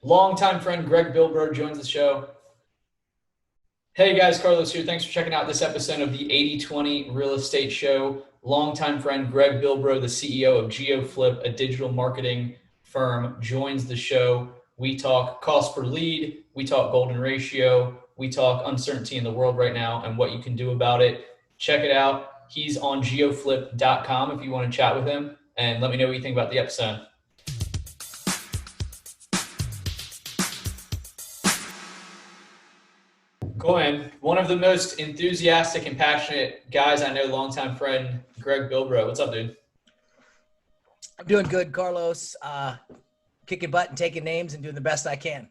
Longtime friend Greg Bilbro joins the show. Hey guys, Carlos here. Thanks for checking out this episode of the 80/20 Real Estate Show. Longtime friend Greg Bilbro, the CEO of GeoFlip, a digital marketing firm, joins the show. We talk cost per lead, we talk golden ratio, we talk uncertainty in the world right now and what you can do about it. Check it out. He's on geoflip.com if you want to chat with him, and let me know what you think about the episode. Cool, man. One of the most enthusiastic and passionate guys I know, longtime friend Greg Bilbro. What's up, dude? I'm doing good, Carlos. Kicking butt and taking names and doing the best I can.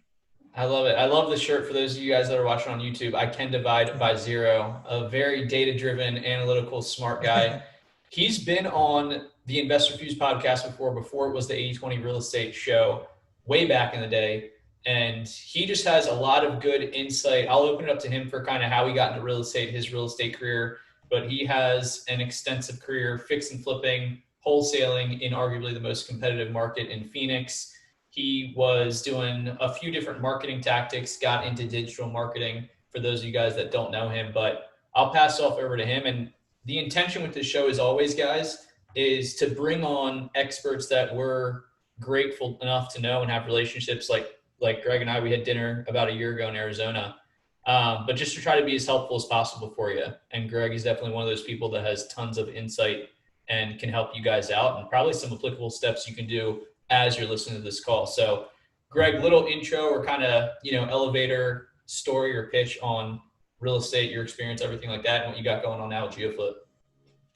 I love it. I love the shirt. For those of you guys that are watching on YouTube, I can divide by zero. A very data-driven, analytical, smart guy. He's been on the Investor Fuse podcast before it was the 80/20 Real Estate Show, way back in the day. And he just has a lot of good insight. I'll open it up to him for kind of how he got into real estate, his real estate career. But he has an extensive career fix and flipping, wholesaling in arguably the most competitive market in Phoenix. He was doing a few different marketing tactics, got into digital marketing for those of you guys that don't know him. But I'll pass off over to him. And the intention with this show is always, guys, is to bring on experts that we're grateful enough to know and have relationships like Greg and I. We had dinner about a year ago in Arizona, but just to try to be as helpful as possible for you. And Greg is definitely one of those people that has tons of insight and can help you guys out, and probably some applicable steps you can do as you're listening to this call. So Greg, little intro or kind of, elevator story or pitch on real estate, your experience, everything like that, and what you got going on now with GeoFlip.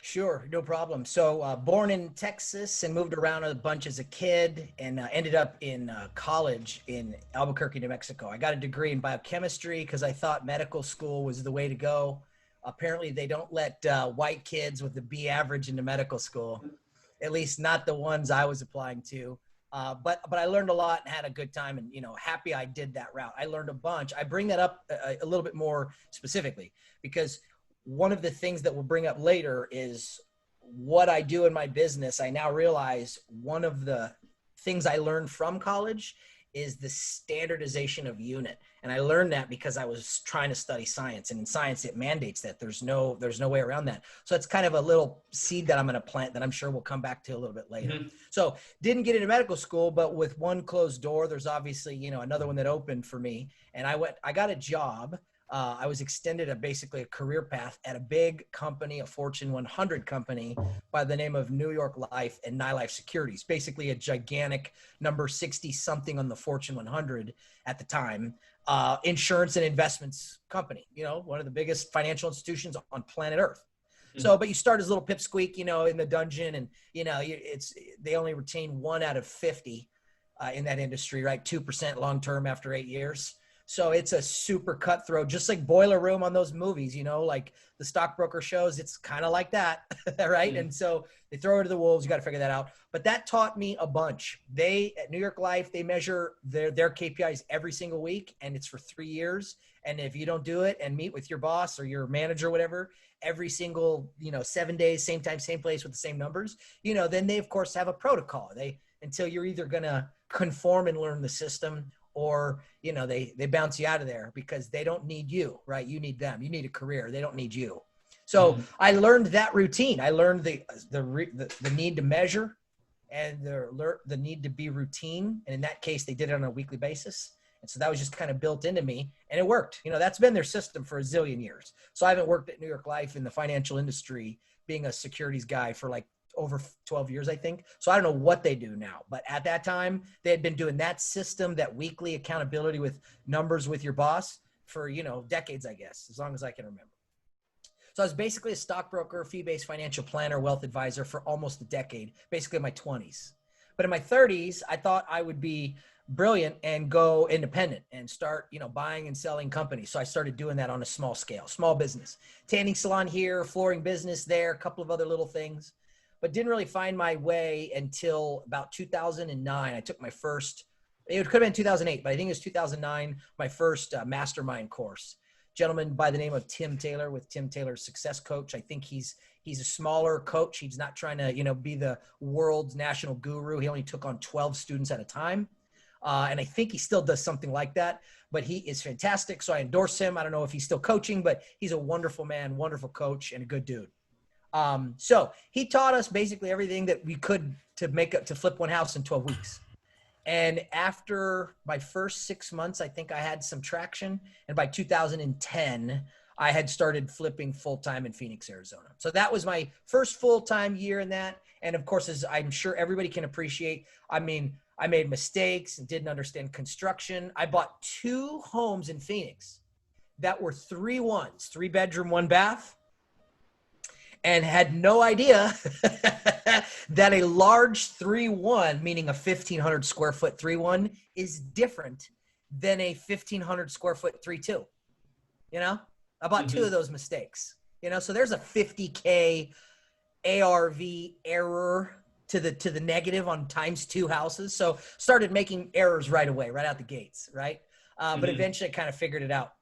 Sure, no problem. So born in Texas and moved around a bunch as a kid and ended up in college in Albuquerque, New Mexico. I got a degree in biochemistry because I thought medical school was the way to go. Apparently, they don't let white kids with a B average into medical school, at least not the ones I was applying to. But I learned a lot and had a good time, and happy I did that route. I learned a bunch. I bring that up a little bit more specifically because one of the things that we'll bring up later is what I do in my business. I now realize one of the things I learned from college is the standardization of unit. And I learned that because I was trying to study science, and in science it mandates that there's no way around that. So it's kind of a little seed that I'm going to plant that I'm sure we'll come back to a little bit later. Mm-hmm. So didn't get into medical school, but with one closed door, there's obviously, another one that opened for me. And I got a job. I was extended basically a career path at a big company, a Fortune 100 company by the name of New York Life and NyLife Securities, basically a gigantic number 60 something on the Fortune 100 at the time, insurance and investments company, one of the biggest financial institutions on planet Earth. Mm-hmm. So, but you start as a little pipsqueak, in the dungeon, and, they only retain 1 out of 50 in that industry, right? 2% long-term after 8 years. So it's a super cutthroat, just like Boiler Room on those movies, like the stockbroker shows. It's kind of like that, right? Mm-hmm. And so they throw it to the wolves. You got to figure that out. But that taught me a bunch. At New York Life, they measure their KPIs every single week, and it's for 3 years. And if you don't do it and meet with your boss or your manager or whatever, every single, 7 days, same time, same place with the same numbers, then they, of course, have a protocol. Until you're either going to conform and learn the system, or, they bounce you out of there because they don't need you, right? You need them. You need a career. They don't need you. So I learned that routine. I learned the need to measure and the need to be routine. And in that case, they did it on a weekly basis. And so that was just kind of built into me, and it worked. That's been their system for a zillion years. So I haven't worked at New York Life in the financial industry being a securities guy for like over 12 years, I think. So I don't know what they do now, but at that time they had been doing that system, that weekly accountability with numbers with your boss for, decades, I guess, as long as I can remember. So I was basically a stockbroker, fee-based financial planner, wealth advisor for almost a decade, basically in my 20s. But in my 30s, I thought I would be brilliant and go independent and start, buying and selling companies. So I started doing that on a small scale, small business, tanning salon here, flooring business there, a couple of other little things. But didn't really find my way until about 2009. I took my first, it could have been 2008, but I think it was 2009, my first mastermind course. Gentleman by the name of Tim Taylor with Tim Taylor's Success Coach. I think he's a smaller coach. He's not trying to, be the world's national guru. He only took on 12 students at a time. And I think he still does something like that, but he is fantastic. So I endorse him. I don't know if he's still coaching, but he's a wonderful man, wonderful coach, and a good dude. So he taught us basically everything that we could to flip one house in 12 weeks. And after my first 6 months, I think I had some traction. And by 2010, I had started flipping full-time in Phoenix, Arizona. So that was my first full-time year in that. And of course, as I'm sure everybody can appreciate, I mean, I made mistakes and didn't understand construction. I bought 2 homes in Phoenix that were 3-1s, 3-bedroom, 1-bath, and had no idea that a large 3-1, meaning a 1,500 square foot 3-1, is different than a 1,500 square foot 3-2. You know, I bought 2 of those mistakes. You know, so there's a 50K ARV error to the negative on ×2 houses. So started making errors right away, right out the gates, right? But eventually I kind of figured it out.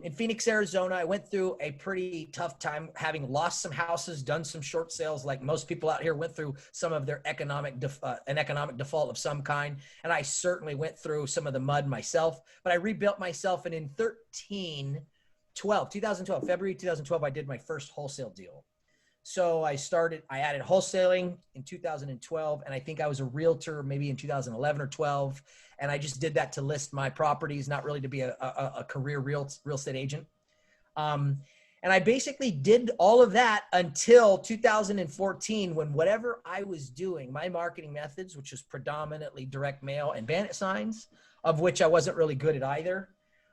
In Phoenix, Arizona, I went through a pretty tough time, having lost some houses, done some short sales, like most people out here went through some of their economic default of some kind. And I certainly went through some of the mud myself, but I rebuilt myself. And in 2012, February 2012, I did my first wholesale deal. So I added wholesaling in 2012, and I think I was a realtor maybe in 2011 or 12. And I just did that to list my properties, not really to be a career real estate agent. And I basically did all of that until 2014, when whatever I was doing, my marketing methods, which was predominantly direct mail and bandit signs, of which I wasn't really good at either.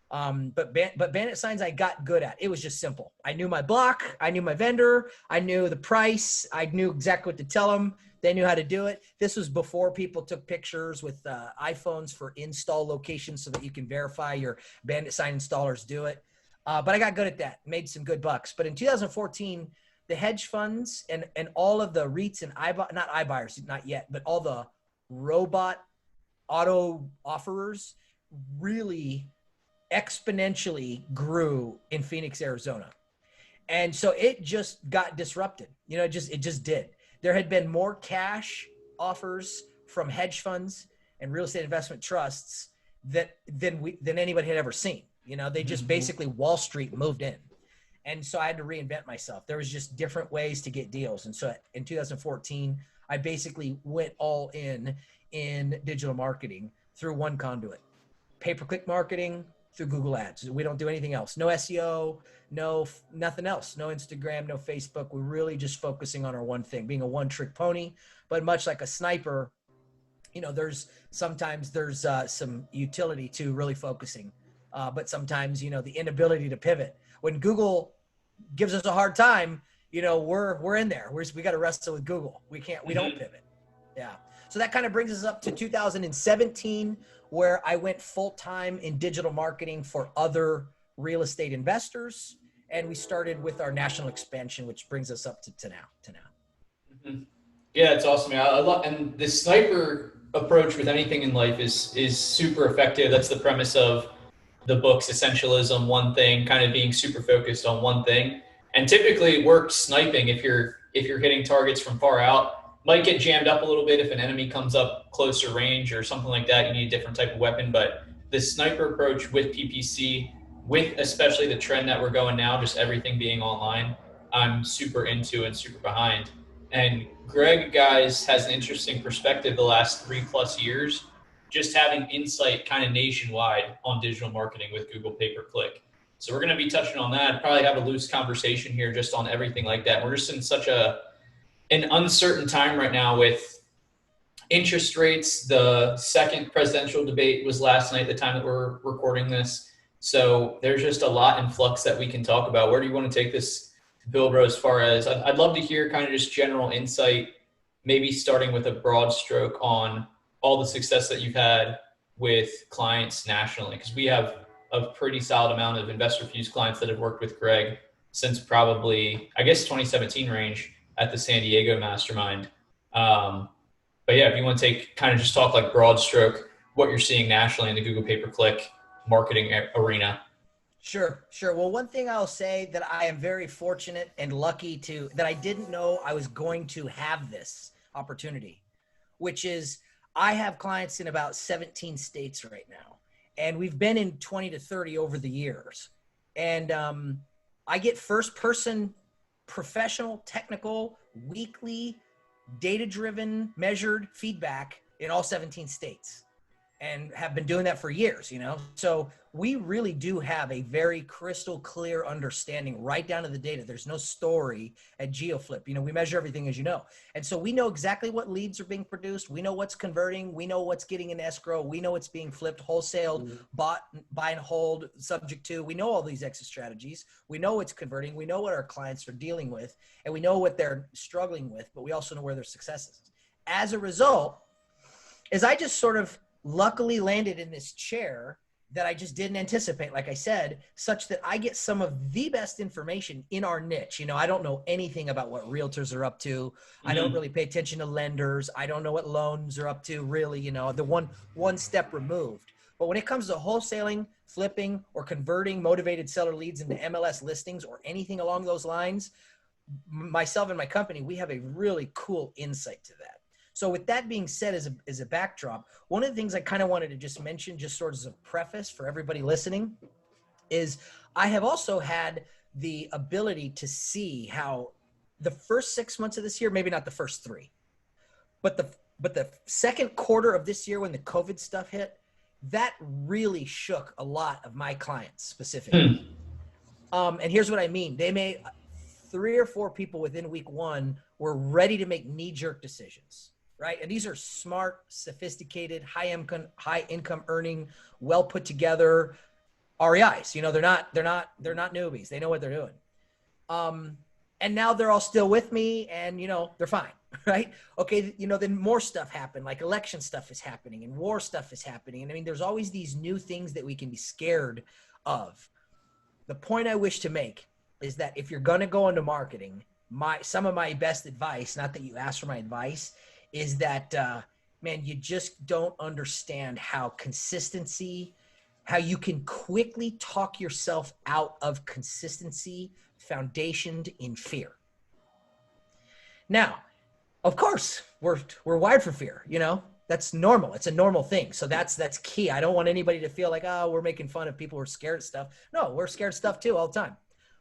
But bandit signs I got good at. It was just simple. I knew my block. I knew my vendor. I knew the price. I knew exactly what to tell them. They knew how to do it. This was before people took pictures with iPhones for install locations so that you can verify your bandit sign installers do it. But I got good at that, made some good bucks. But in 2014, the hedge funds and all of the REITs and not iBuyers, not yet, but all the robot auto offerers really exponentially grew in Phoenix, Arizona. And so it just got disrupted. You know, it just did. There had been more cash offers from hedge funds and real estate investment trusts than anybody had ever seen. You know, they just basically Wall Street moved in. And so I had to reinvent myself. There was just different ways to get deals. And so in 2014, I basically went all in digital marketing through one conduit: pay-per-click marketing through Google Ads. We don't do anything else. No SEO, nothing else. No Instagram, no Facebook. We're really just focusing on our one thing, being a one-trick pony. But much like a sniper, you know, there's sometimes some utility to really focusing. But sometimes, you know, the inability to pivot. When Google gives us a hard time, you know, we're in there. We got to wrestle with Google. We don't pivot. Yeah. So that kind of brings us up to 2017, where I went full-time in digital marketing for other real estate investors. And we started with our national expansion, which brings us up to now. Yeah, it's awesome. I love, and the sniper approach with anything in life is super effective. That's the premise of the book's Essentialism, one thing, kind of being super focused on one thing. And typically it works sniping if you're hitting targets from far out. Might get jammed up a little bit if an enemy comes up closer range or something like that. You need a different type of weapon. But the sniper approach with PPC, with especially the trend that we're going now, just everything being online, I'm super into and super behind. And Greg, guys, has an interesting perspective the last 3+ years, just having insight kind of nationwide on digital marketing with Google pay-per-click. So we're going to be touching on that, probably have a loose conversation here just on everything like that. We're just in such an uncertain time right now with interest rates. The second presidential debate was last night, the time that we're recording this. So there's just a lot in flux that we can talk about. Where do you want to take this, Bilbro, as far as I'd love to hear kind of just general insight, maybe starting with a broad stroke on all the success that you've had with clients nationally, because we have a pretty solid amount of Investor Fuse clients that have worked with Greg since probably, I guess, 2017 range at the San Diego Mastermind. But yeah, if you want to just talk like broad stroke, what you're seeing nationally in the Google pay-per-click marketing arena. Sure. Well, one thing I'll say that I am very fortunate and lucky that I didn't know I was going to have this opportunity, which is I have clients in about 17 states right now, and we've been in 20 to 30 over the years. And I get first person, professional, technical, weekly, data-driven, measured feedback in all 17 states, and have been doing that for years, you know? So we really do have a very crystal clear understanding right down to the data. There's no story at GeoFlip. You know, we measure everything, as you know. And so we know exactly what leads are being produced. We know what's converting. We know what's getting in escrow. We know what's being flipped, wholesaled, bought, buy and hold, subject to. We know all these exit strategies. We know what's converting. We know what our clients are dealing with, and we know what they're struggling with, but we also know where their success is. As a result, as I just sort of luckily landed in this chair that I just didn't anticipate, like I said, such that I get some of the best information in our niche. You know, I don't know anything about what realtors are up to. I don't really pay attention to lenders. I don't know what loans are up to, really, you know, the one step removed. But when it comes to wholesaling, flipping, or converting motivated seller leads into MLS listings or anything along those lines, myself and my company, we have a really cool insight to that. So with that being said, as a backdrop, one of the things I kind of wanted to just mention, just sort of as a preface for everybody listening, is I have also had the ability to see how the first 6 months of this year, maybe not the first 3, but the second quarter of this year when the COVID stuff hit, that really shook a lot of my clients specifically. And here's what I mean. They made 3 or 4 people within week 1 were ready to make knee-jerk decisions. Right. And these are smart, sophisticated, high income earning, well put together REIs. You know, they're not newbies. They know what they're doing. And now they're all still with me, and, you know, they're fine. Right. Okay. You know, then more stuff happened, like election stuff is happening and war stuff is happening. And I mean, there's always these new things that we can be scared of. The point I wish to make is that if you're going to go into marketing, some of my best advice, not that you asked for my advice, is that, man, you just don't understand how consistency, how you can quickly talk yourself out of consistency foundationed in fear. Now, of course, we're wired for fear, you know, that's normal. It's a normal thing. So that's key. I don't want anybody to feel like, oh, we're making fun of people who are scared of stuff. No, we're scared of stuff too all the time.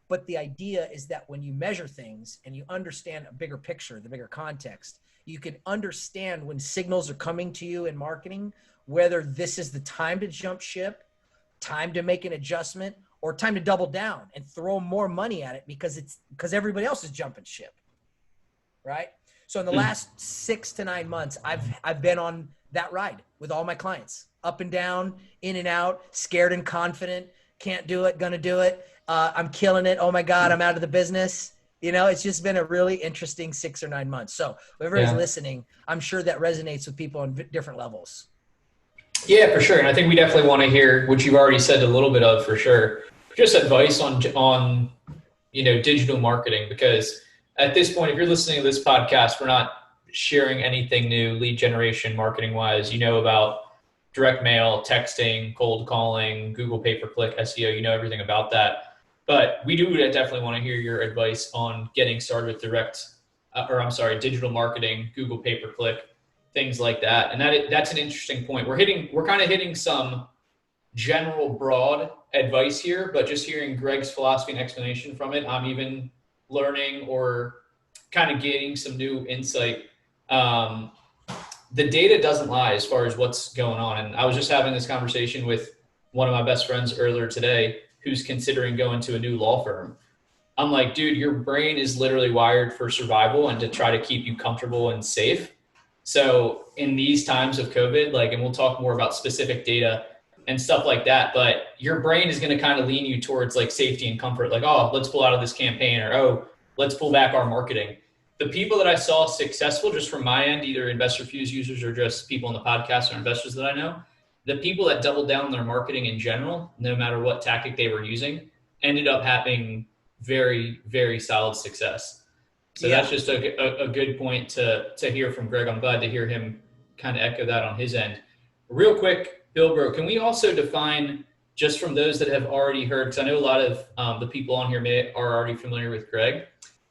But the idea is that when you measure things and you understand a bigger picture, the bigger context, you can understand when signals are coming to you in marketing, whether this is the time to jump ship, time to make an adjustment, or time to double down and throw more money at it because everybody else is jumping ship, right? So in the last 6 to 9 months, I've been on that ride with all my clients, up and down, in and out, scared and confident, can't do it, gonna do it. I'm killing it. Oh my God, I'm out of the business. You know, it's just been a really interesting 6 or 9 months. So whoever is listening, I'm sure that resonates with people on different levels. Yeah, for sure. And I think we definitely want to hear what you've already said a little bit of, for sure. Just advice on, you know, digital marketing, because at this point, if you're listening to this podcast, we're not sharing anything new lead generation marketing wise. You know about direct mail, texting, cold calling, Google pay-per-click, SEO, you know everything about that. But we do definitely want to hear your advice on getting started with digital marketing, Google pay-per-click, things like that. And that's an interesting point. We're kind of hitting some general broad advice here, but just hearing Greg's philosophy and explanation from it, I'm even learning or kind of gaining some new insight. The data doesn't lie as far as what's going on. And I was just having this conversation with one of my best friends earlier today, who's considering going to a new law firm. I'm like, dude, your brain is literally wired for survival and to try to keep you comfortable and safe. So in these times of COVID, and we'll talk more about specific data and stuff like that, but your brain is going to kind of lean you towards safety and comfort. Oh, let's pull out of this campaign, or, oh, let's pull back our marketing. The people that I saw successful, just from my end, either Investor Fuse users or just people on the podcast or investors that I know, the people that doubled down on their marketing in general, no matter what tactic they were using, ended up having very, very solid success. So that's just a good point to hear from Greg. I'm glad to hear him kind of echo that on his end. Real quick, Bilbro, can we also define, just from those that have already heard, because I know a lot of the people on here are already familiar with Greg,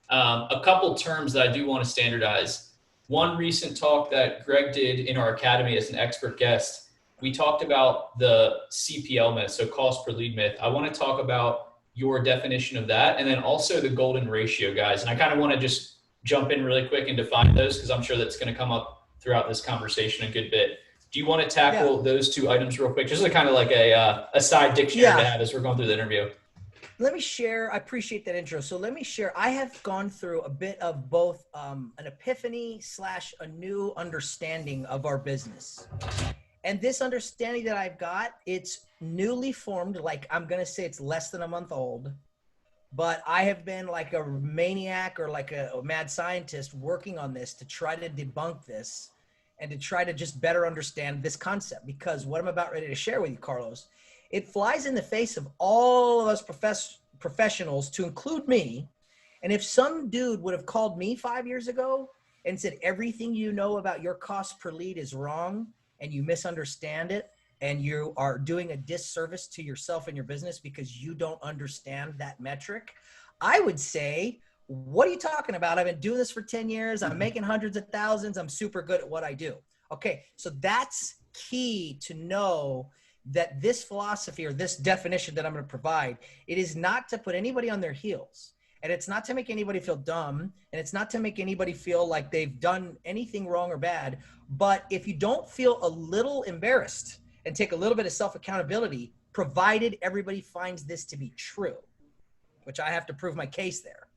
a couple terms that I do want to standardize. one recent talk that Greg did in our academy as an expert guest, we talked about the CPL myth, so cost per lead myth. I want to talk about your definition of that, and then also the golden ratio, guys. And I kind of want to just jump in really quick and define those, because I'm sure that's going to come up throughout this conversation a good bit. Do you want to tackle those two items real quick? Just kind of like a side dictionary to have as we're going through the interview. Let me share. I appreciate that intro. So let me share. I have gone through a bit of both an epiphany / a new understanding of our business. And this understanding that I've got, it's newly formed. Like, I'm going to say it's less than a month old, but I have been like a maniac or like a mad scientist working on this to try to debunk this and to try to just better understand this concept. Because what I'm about ready to share with you, Carlos, it flies in the face of all of us professionals, to include me. And if some dude would have called me 5 years ago and said, everything you know about your cost per lead is wrong and you misunderstand it, and you are doing a disservice to yourself and your business because you don't understand that metric, I would say, what are you talking about? I've been doing this for 10 years. I'm making hundreds of thousands. I'm super good at what I do. Okay, so that's key to know, that this philosophy or this definition that I'm going to provide, it is not to put anybody on their heels. And it's not to make anybody feel dumb. And it's not to make anybody feel like they've done anything wrong or bad. But if you don't feel a little embarrassed and take a little bit of self-accountability, provided everybody finds this to be true, which I have to prove my case there,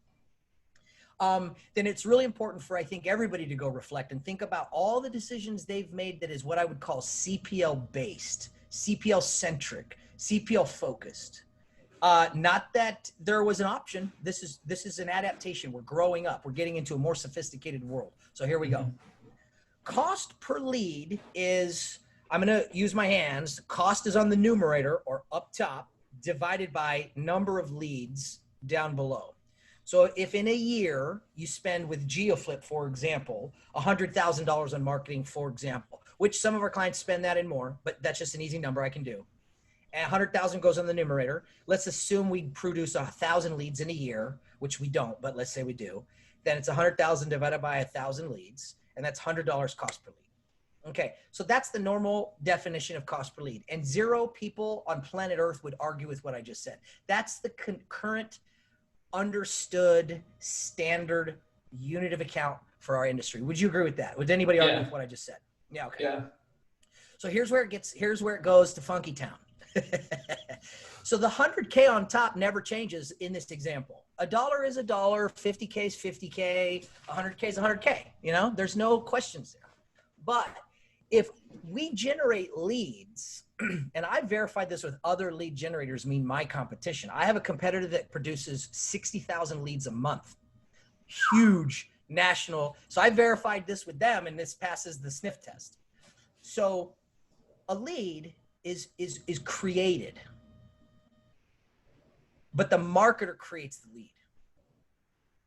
then it's really important for, I think, everybody to go reflect and think about all the decisions they've made that is what I would call CPL based, CPL centric, CPL focused. Not that there was an option. This is an adaptation. We're growing up. We're getting into a more sophisticated world. So here we go. Cost per lead is, I'm going to use my hands. Cost is on the numerator or up top, divided by number of leads down below. So if in a year you spend with GeoFlip, for example, $100,000 on marketing, for example, which some of our clients spend that and more, but that's just an easy number I can do. And 100,000 goes on the numerator. Let's assume we produce 1,000 leads in a year, which we don't, but let's say we do. Then it's 100,000 divided by 1,000 leads, and that's $100 cost per lead. Okay, so that's the normal definition of cost per lead. And 0 people on planet Earth would argue with what I just said. That's the current understood standard unit of account for our industry. Would you agree with that? Would anybody argue with what I just said? Yeah. Okay. Yeah. So here's where it goes to funky town. So the 100K on top never changes in this example. $1 is $1, 50K is 50K, 100K is 100K. You know, there's no questions there. But if we generate leads, and I verified this with other lead generators, mean my competition. I have a competitor that produces 60,000 leads a month. Huge national. So I verified this with them, and this passes the sniff test. So a lead is created, but the marketer creates the lead.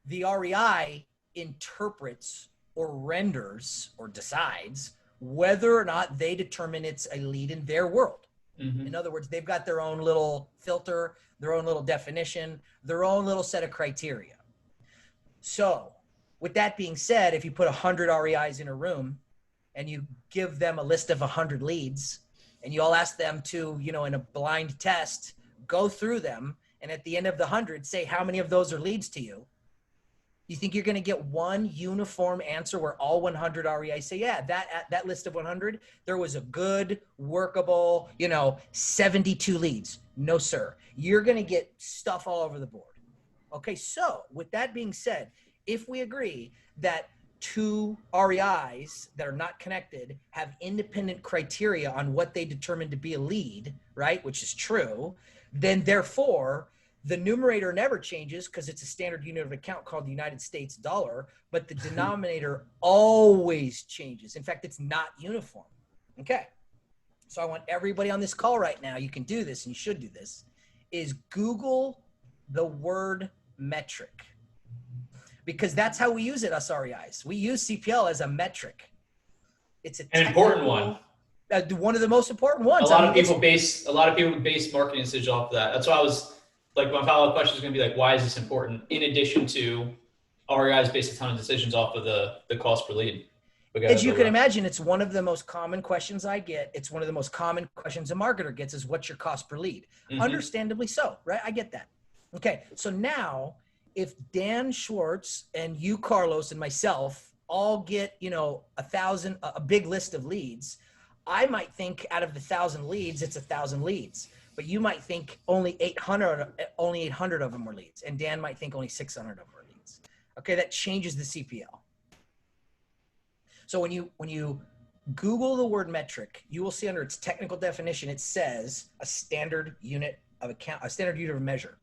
The REI interprets or renders or decides whether or not they determine it's a lead in their world. Mm-hmm. In other words, they've got their own little filter, their own little definition, their own little set of criteria. So with that being said, if you put 100 REIs in a room and you give them a list of 100 leads and you all ask them to, you know, in a blind test, go through them, and at the end of the 100, say how many of those are leads to you, you think you're going to get one uniform answer where all 100 REIs say, yeah, that list of 100, there was a good, workable, 72 leads. No, sir. You're going to get stuff all over the board. Okay, so with that being said, if we agree that 2 REIs that are not connected have independent criteria on what they determine to be a lead, right, which is true, then therefore the numerator never changes because it's a standard unit of account called the United States dollar, but the denominator always changes. In fact, it's not uniform. Okay. So I want everybody on this call right now, you can do this and you should do this, is Google the word metric, because that's how we use it, us REIs. We use CPL as a metric. It's an important one. One of the most important ones. A lot of people base marketing decisions off of that. That's why I was like, my follow-up question is going to be like, why is this important? In addition to REIs base a ton of decisions off of the cost per lead. As you can imagine, it's one of the most common questions I get. It's one of the most common questions a marketer gets is what's your cost per lead? Understandably so, right? I get that. Okay. So now if Dan Schwartz and you, Carlos, and myself all get, a big list of leads, I might think out of the 1,000 leads, it's 1,000 leads, but you might think only 800 of them were leads. And Dan might think only 600 of them were leads. Okay. That changes the CPL. So when you Google the word metric, you will see under its technical definition, it says a standard unit of account, a standard unit of measure.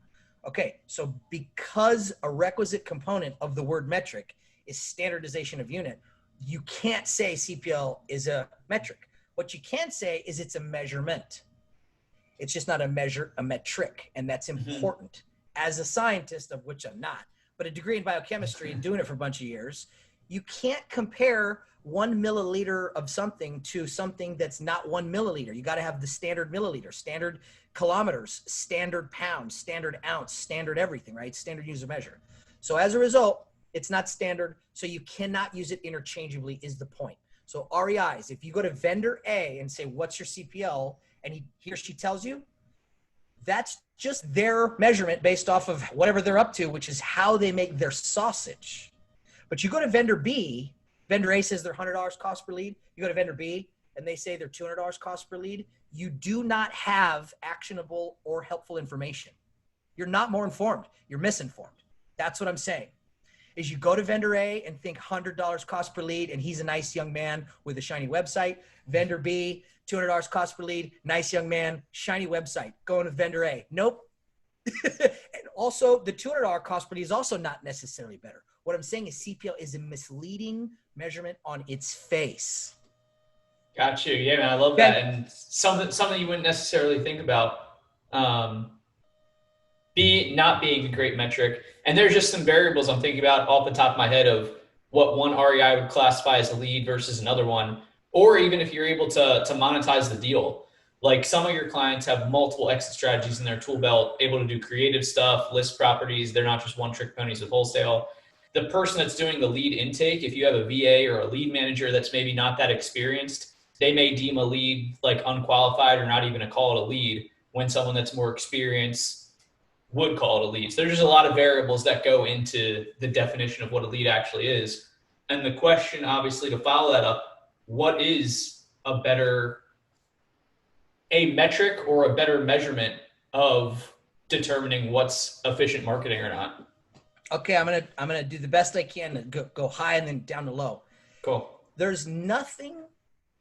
Okay, so because a requisite component of the word metric is standardization of unit, you can't say CPL is a metric. What you can say is it's a measurement. It's just not a metric, and that's important. As a scientist, of which I'm not, but a degree in biochemistry and doing it for a bunch of years, you can't compare 1 milliliter of something to something that's not 1 milliliter. You got to have the standard milliliter, standard kilometers, standard pounds, standard ounce, standard everything, right? Standard units of measure. So as a result, it's not standard. So you cannot use it interchangeably is the point. So REIs, if you go to vendor A and say, what's your CPL? And he or she tells you, that's just their measurement based off of whatever they're up to, which is how they make their sausage. But you go to vendor B, vendor A says they're $100 cost per lead. You go to vendor B and they say they're $200 cost per lead. You do not have actionable or helpful information. You're not more informed. You're misinformed. That's what I'm saying. Is you go to vendor A and think $100 cost per lead, and he's a nice young man with a shiny website. Vendor B, $200 cost per lead, nice young man, shiny website. Going to vendor A. Nope. And also, the $200 cost per lead is also not necessarily better. What I'm saying is CPL is a misleading measurement on its face. Got you. Yeah, man, I love that. And something you wouldn't necessarily think about. Not being a great metric. And there's just some variables I'm thinking about off the top of my head of what one REI would classify as a lead versus another one, or even if you're able to monetize the deal. Like some of your clients have multiple exit strategies in their tool belt, able to do creative stuff, list properties. They're not just one trick ponies with wholesale. The person that's doing the lead intake, if you have a VA or a lead manager that's maybe not that experienced, they may deem a lead like unqualified or not even to call it a lead, when someone that's more experienced would call it a lead. So there's just a lot of variables that go into the definition of what a lead actually is. And the question, obviously, to follow that up, what is a metric or a better measurement of determining what's efficient marketing or not? Okay, I'm gonna do the best I can to go high and then down to low. Cool. There's nothing.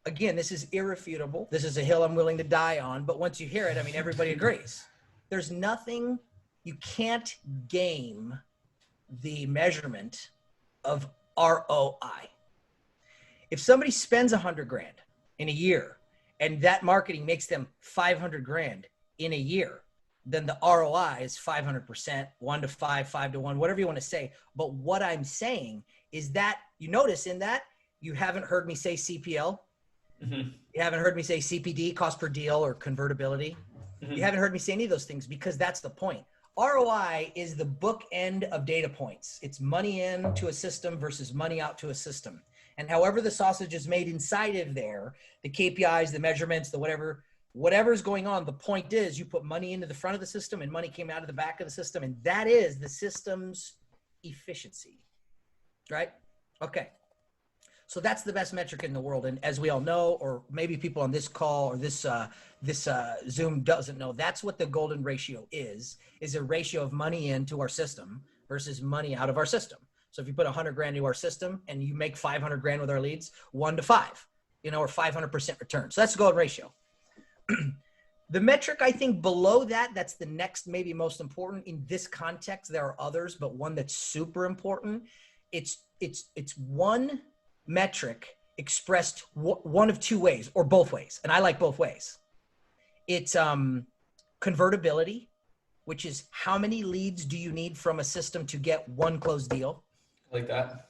Again, this is irrefutable. This is a hill I'm willing to die on. But once you hear it, I mean, everybody agrees. There's nothing. You can't game the measurement of ROI. If somebody spends $100,000 in a year and that marketing makes them $500,000 in a year, then the ROI is 500%, 1 to 5, 5 to 1, whatever you want to say. But what I'm saying is that you notice in that you haven't heard me say CPL. You haven't heard me say CPD, cost per deal, or convertibility. You haven't heard me say any of those things because that's the point. ROI is the bookend of data points. It's money in to a system versus money out to a system. And however the sausage is made inside of there, the KPIs, the measurements, the whatever's going on, the point is you put money into the front of the system and money came out of the back of the system. And that is the system's efficiency, right? Okay. So that's the best metric in the world. And as we all know, or maybe people on this call or this Zoom doesn't know, that's what the golden ratio is a ratio of money into our system versus money out of our system. So if you put $100,000 into our system and you make $500,000 with our leads, 1 to 5, or 500% return. So that's the golden ratio. The metric, I think below that, that's the next, maybe most important in this context. There are others, but one that's super important. It's one metric expressed one of two ways or both ways. And I like both ways. It's convertibility, which is how many leads do you need from a system to get one closed deal? Like that.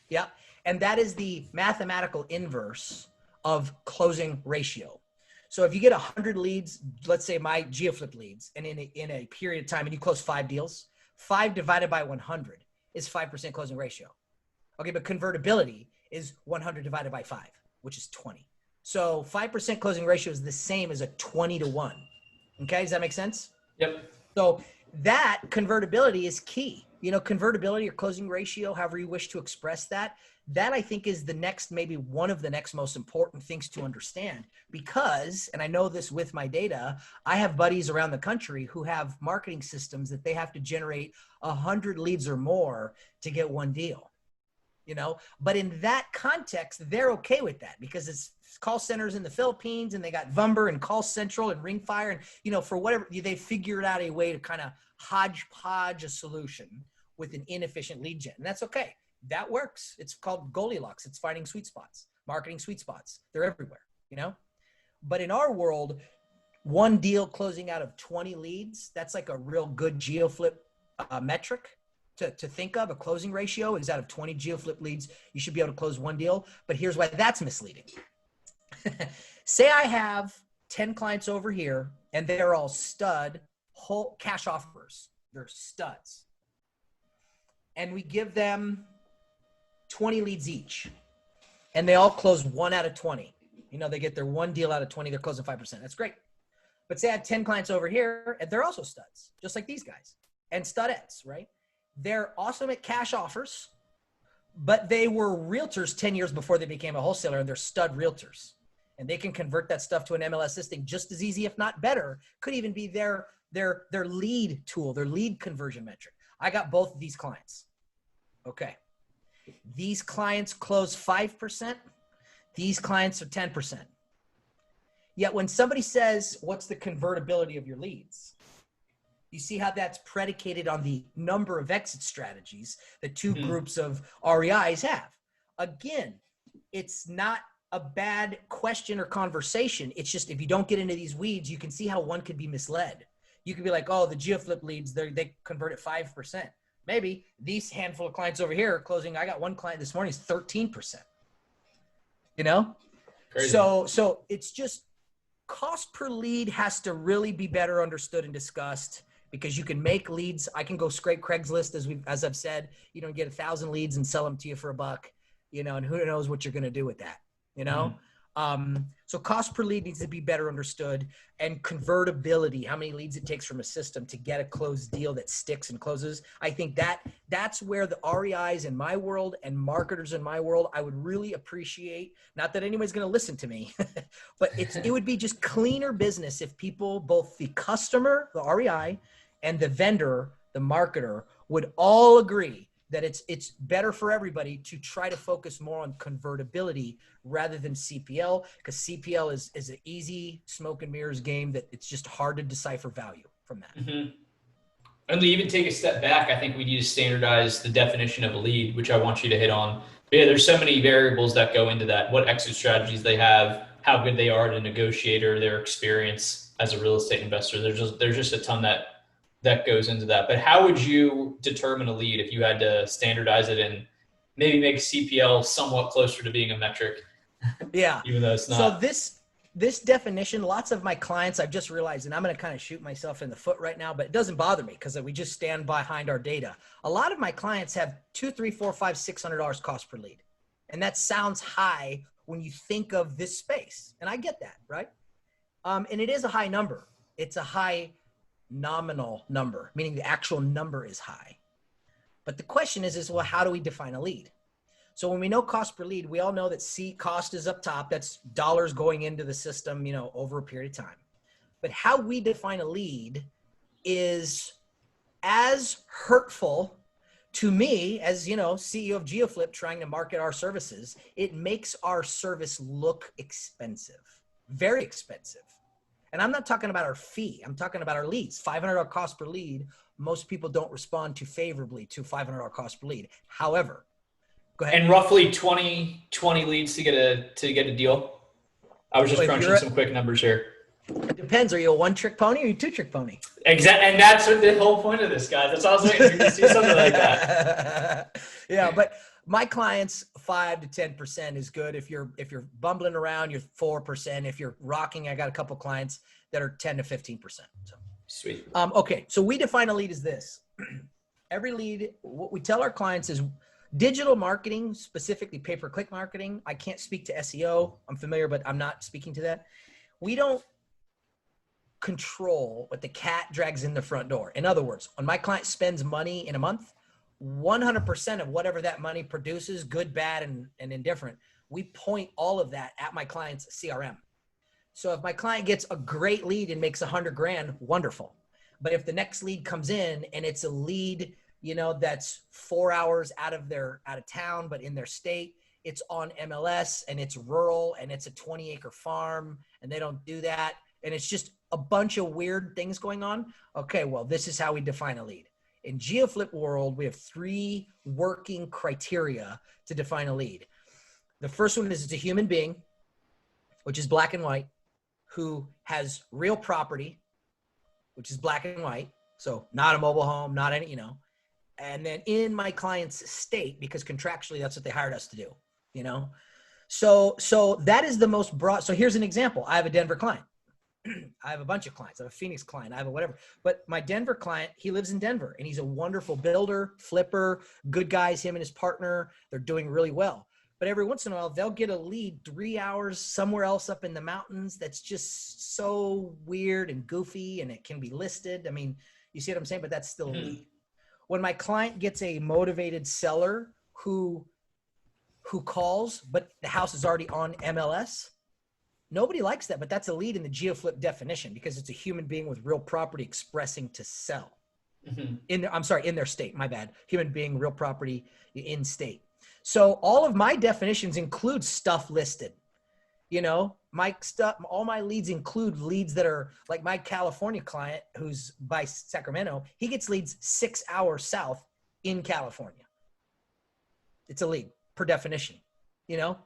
Yeah. And that is the mathematical inverse of closing ratio. So if you get 100 leads, let's say my GeoFlip leads, and in a period of time, and you close 5 deals, 5 divided by 100 is 5% closing ratio. Okay. But convertibility is 100 divided by 5, which is 20. So 5% closing ratio is the same as a 20-to-1. Okay, does that make sense? Yep. So that convertibility is key. You know, convertibility or closing ratio, however you wish to express that, that I think is the next, maybe one of the next most important things to understand, because, and I know this with my data, I have buddies around the country who have marketing systems that they have to generate 100 leads or more to get one deal, you know, but in that context, they're okay with that because it's call centers in the Philippines and they got Vumber and Call Central and Ringfire. And, you know, for whatever, they figured out a way to kind of hodgepodge a solution with an inefficient lead gen. And that's okay. That works. It's called Goldilocks. It's finding sweet spots, marketing sweet spots. They're everywhere, you know? But in our world, one deal closing out of 20 leads, that's like a real good GeoFlip metric to think of. A closing ratio is out of 20 GeoFlip leads, you should be able to close one deal. But here's why that's misleading. Say I have 10 clients over here and they're all stud whole cash offers. They're studs. And we give them 20 leads each and they all close 1 out of 20. You know, they get their one deal out of 20, they're closing 5%. That's great. But say I had 10 clients over here and they're also studs, just like these guys and studettes, right? They're awesome at cash offers, but they were realtors 10 years before they became a wholesaler, and they're stud realtors. And they can convert that stuff to an MLS listing just as easy, if not better. Could even be their lead tool, their lead conversion metric. I got both of these clients. Okay. These clients close 5%. These clients are 10%. Yet when somebody says, what's the convertibility of your leads? You see how that's predicated on the number of exit strategies that two groups of REIs have. Again, it's not a bad question or conversation. It's just, if you don't get into these weeds, you can see how one could be misled. You could be like, oh, the GeoFlip leads, they convert at 5%. Maybe these handful of clients over here are closing. I got one client this morning is 13%. You know? Crazy. So it's just cost per lead has to really be better understood and discussed, because you can make leads. I can go scrape Craigslist as I've said, you know, get 1,000 leads and sell them to you for $1, you know, and who knows what you're going to do with that, you know? So cost per lead needs to be better understood, and convertibility, how many leads it takes from a system to get a closed deal that sticks and closes. I think that's where the REIs in my world and marketers in my world, I would really appreciate, not that anybody's going to listen to me, but it would be just cleaner business if people, both the customer, the REI, and the vendor, the marketer, would all agree that it's better for everybody to try to focus more on convertibility rather than CPL, because CPL is an easy smoke and mirrors game that it's just hard to decipher value from that. And to even take a step back, I think we need to standardize the definition of a lead, which I want you to hit on. But yeah, there's so many variables that go into that. What exit strategies they have, how good they are as a negotiator, their experience as a real estate investor. There's just a ton that goes into that. But how would you determine a lead if you had to standardize it and maybe make CPL somewhat closer to being a metric? Yeah. Even though it's not. So this definition, lots of my clients, I've just realized, and I'm going to kind of shoot myself in the foot right now, but it doesn't bother me because we just stand behind our data. A lot of my clients have $200, $300, $400, $500, $600 cost per lead. And that sounds high when you think of this space. And I get that, right? And it is a high number. It's a high nominal number, meaning the actual number is high. But the question is, well, how do we define a lead? So when we know cost per lead, we all know that cost is up top. That's dollars going into the system, you know, over a period of time. But how we define a lead is as hurtful to me as, you know, CEO of GeoFlip trying to market our services. It makes our service look expensive, very expensive. And I'm not talking about our fee. I'm talking about our leads. $500 cost per lead. Most people don't respond too favorably to $500 cost per lead. However, go ahead. And roughly 20 leads to get a deal. I was just crunching some quick numbers here. It depends. Are you a one-trick pony or you a two-trick pony? Exactly. And that's the whole point of this, guys. That's all I was waiting to see, something like that. Yeah, but my clients, 5 to 10% is good. If you're bumbling around, you're 4%. If you're rocking, I got a couple clients that are 10 to 15%. So sweet. Okay, so we define a lead as this. Every lead, what we tell our clients is Digital marketing, specifically pay-per-click marketing, I can't speak to SEO. I'm familiar, but I'm not speaking to that. We don't control what the cat drags in the front door. In other words, when my client spends money in a month, 100% of whatever that money produces, good, bad, and indifferent, we point all of that at my client's CRM. So if my client gets a great lead and makes 100 grand, wonderful. But if the next lead comes in and it's a lead, you know, that's 4 hours out of town, but in their state, it's on MLS and it's rural and it's a 20-acre farm and they don't do that. And it's just a bunch of weird things going on. Okay, well, this is how we define a lead. In GeoFlip world, we have 3 working criteria to define a lead. The first one is it's a human being, which is black and white, who has real property, which is black and white. So not a mobile home, not any, you know, and then in my client's state, because contractually that's what they hired us to do, you know? So that is the most broad. So here's an example. I have a Denver client. I have a bunch of clients. I have a Phoenix client. I have a whatever. But my Denver client, he lives in Denver and he's a wonderful builder, flipper, good guys, him and his partner. They're doing really well. But every once in a while, they'll get a lead 3 hours somewhere else up in the mountains that's just so weird and goofy and it can be listed. I mean, you see what I'm saying? But that's still a lead. When my client gets a motivated seller who calls, but the house is already on MLS, nobody likes that, but that's a lead in the GeoFlip definition because it's a human being with real property expressing to sell. In their state, my bad. Human being, real property in state. So all of my definitions include stuff listed. You know, my stuff, all my leads include leads that are like my California client who's by Sacramento. He gets leads 6 hours south in California. It's a lead per definition, you know?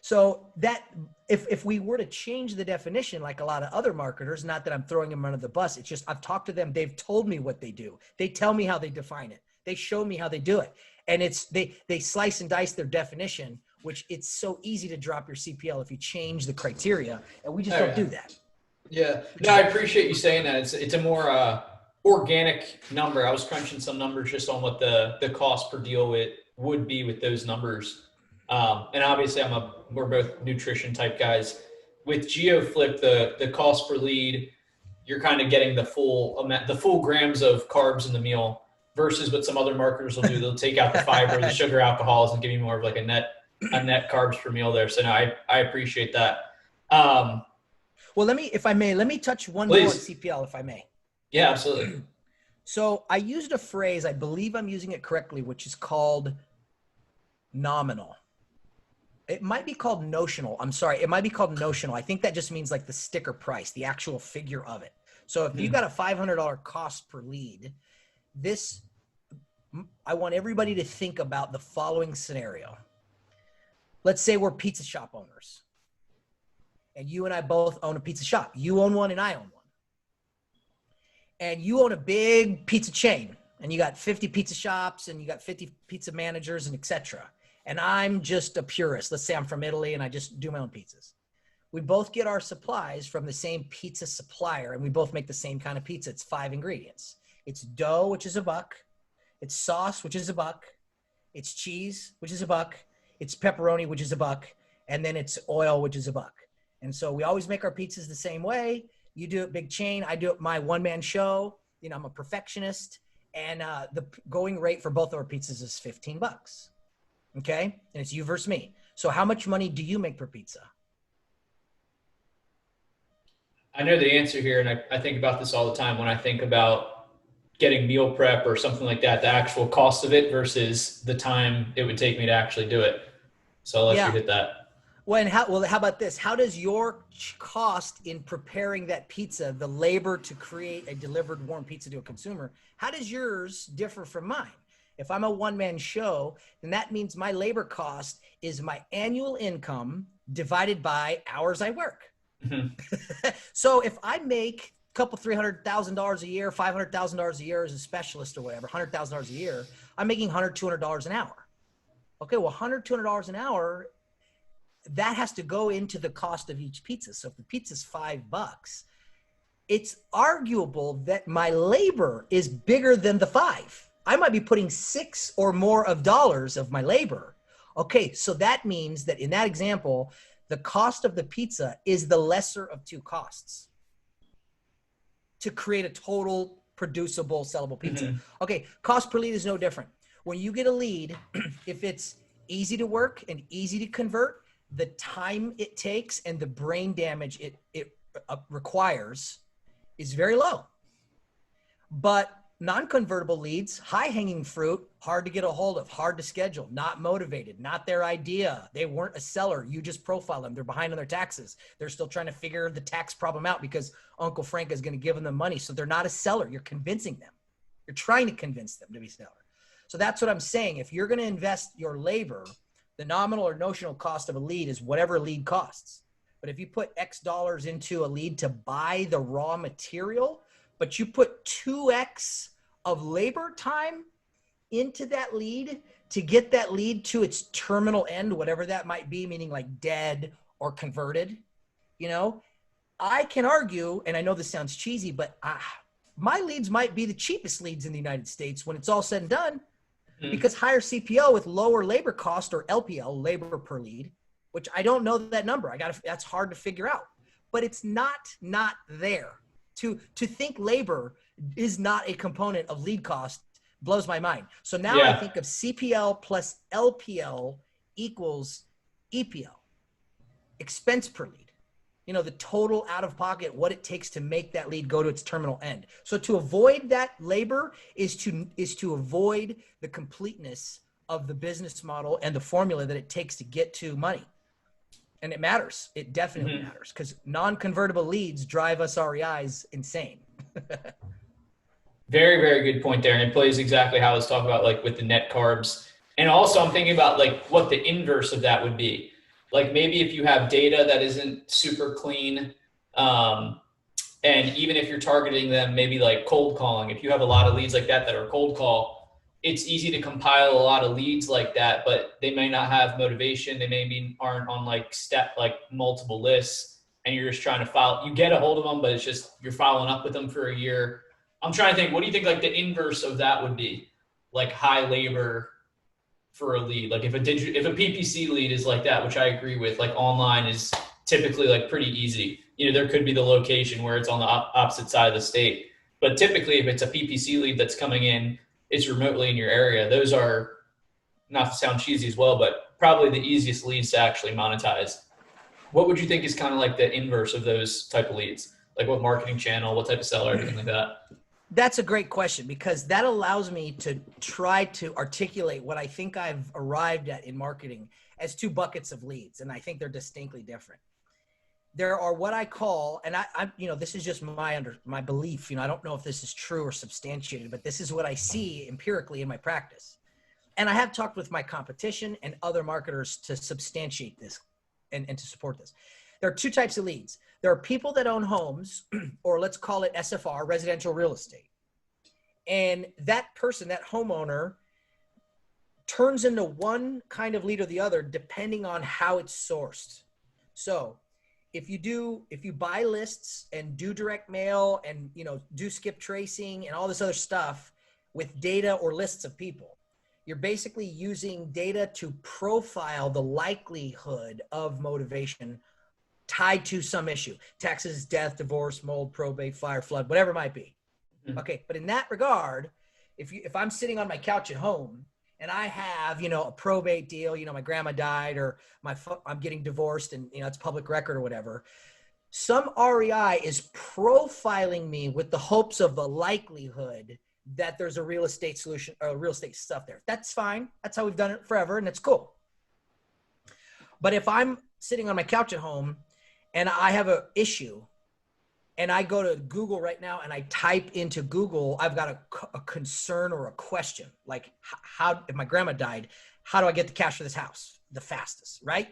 So that if we were to change the definition, like a lot of other marketers, not that I'm throwing them under the bus, it's just I've talked to them. They've told me what they do. They tell me how they define it. They show me how they do it. And it's they slice and dice their definition, which it's so easy to drop your CPL if you change the criteria. And we just don't do that. Yeah. No, I appreciate you saying that. It's a more organic number. I was crunching some numbers just on what the cost per deal would be with those numbers. And obviously we're both nutrition type guys. With GeoFlip, the cost per lead, you're kind of getting the full grams of carbs in the meal versus what some other marketers will do. They'll take out the fiber, the sugar, alcohols, and give you more of like a net carbs per meal there. So no, I appreciate that. Well, let me touch one more on CPL if I may. Yeah, absolutely. So I used a phrase, I believe I'm using it correctly, which is called nominal. It might be called notional. I'm sorry. It might be called notional. I think that just means like the sticker price, the actual figure of it. So if you got a $500 cost per lead, I want everybody to think about the following scenario. Let's say we're pizza shop owners and you and I both own a pizza shop. You own one and I own one. And you own a big pizza chain and you got 50 pizza shops and you got 50 pizza managers and etc. And I'm just a purist. Let's say I'm from Italy and I just do my own pizzas. We both get our supplies from the same pizza supplier and we both make the same kind of pizza. It's 5 ingredients. It's dough, which is $1. It's sauce, which is $1. It's cheese, which is $1. It's pepperoni, which is $1. And then it's oil, which is $1. And so we always make our pizzas the same way. You do it big chain. I do it my one-man show. You know, I'm a perfectionist. And the going rate for both of our pizzas is $15. Okay. And it's you versus me. So how much money do you make per pizza? I know the answer here. And I think about this all the time when I think about getting meal prep or something like that, the actual cost of it versus the time it would take me to actually do it. So I'll let you hit that. Well, how about this? How does your cost in preparing that pizza, the labor to create a delivered warm pizza to a consumer, how does yours differ from mine? If I'm a one-man show, then that means my labor cost is my annual income divided by hours I work. So if I make a couple $300,000 a year, $500,000 a year as a specialist or whatever, $100,000 a year, I'm making $100, $200 an hour. Okay, well, $100, $200 an hour, that has to go into the cost of each pizza. So if the pizza's $5, it's arguable that my labor is bigger than the 5. I might be putting 6 or more of dollars of my labor. Okay, so that means that in that example, the cost of the pizza is the lesser of two costs to create a total producible, sellable pizza. Mm-hmm. Okay, cost per lead is no different. When you get a lead, if it's easy to work and easy to convert, the time it takes and the brain damage it requires is very low. But non-convertible leads, high-hanging fruit, hard to get a hold of, hard to schedule, not motivated, not their idea. They weren't a seller. You just profile them. They're behind on their taxes. They're still trying to figure the tax problem out because Uncle Frank is going to give them the money. So they're not a seller. You're convincing them. You're trying to convince them to be a seller. So that's what I'm saying. If you're going to invest your labor, the nominal or notional cost of a lead is whatever a lead costs. But if you put X dollars into a lead to buy the raw material, but you put 2X of labor time into that lead to get that lead to its terminal end, whatever that might be, meaning like dead or converted, you know, I can argue, and I know this sounds cheesy, but my leads might be the cheapest leads in the United States when it's all said and done, because higher CPL with lower labor cost, or LPL, labor per lead, which I don't know that number. That's hard to figure out, but it's not there. To think labor is not a component of lead cost blows my mind. So now I think of CPL plus LPL equals EPL, expense per lead. You know, the total out of pocket, what it takes to make that lead go to its terminal end. So to avoid that labor is to avoid the completeness of the business model and the formula that it takes to get to money. And it matters. It definitely matters, because non-convertible leads drive us REIs insane. Very, very good point there. And it plays exactly how I was talking about, like with the net carbs. And also I'm thinking about like what the inverse of that would be. Like maybe if you have data that isn't super clean, and even if you're targeting them, maybe like cold calling, if you have a lot of leads like that are cold call, it's easy to compile a lot of leads like that, but they may not have motivation. They maybe aren't on like multiple lists, and you're just trying to file. You get a hold of them, but it's just you're following up with them for a year. I'm trying to think, what do you think like the inverse of that would be? Like high labor for a lead. Like if a PPC lead is like that, which I agree with, like online is typically like pretty easy. You know, there could be the location where it's on the opposite side of the state, but typically if it's a PPC lead that's coming in, it's remotely in your area. Those are, not to sound cheesy as well, but probably the easiest leads to actually monetize. What would you think is kind of like the inverse of those type of leads? Like what marketing channel, what type of seller, everything like that? That's a great question, because that allows me to try to articulate what I think I've arrived at in marketing as two buckets of leads. And I think they're distinctly different. There are what I call, and I you know, this is just my belief, you know, I don't know if this is true or substantiated, but this is what I see empirically in my practice. And I have talked with my competition and other marketers to substantiate this and to support this. There are two types of leads. There are people that own homes, or let's call it SFR, residential real estate. And that person, that homeowner, turns into one kind of lead or the other, depending on how it's sourced. So if you buy lists and do direct mail and, you know, do skip tracing and all this other stuff with data or lists of people, you're basically using data to profile the likelihood of motivation tied to some issue: taxes, death, divorce, mold, probate, fire, flood, whatever it might be. Okay. But in that regard, if I'm sitting on my couch at home and I have, you know, a probate deal, you know, my grandma died, or I'm getting divorced, and, you know, it's public record or whatever, some REI is profiling me with the hopes of the likelihood that there's a real estate solution or real estate stuff there. That's fine. That's how we've done it forever, and it's cool. But if I'm sitting on my couch at home and I have an issue, and I go to Google right now and I type into Google, I've got a concern or a question, like how, if my grandma died, how do I get the cash for this house the fastest, right?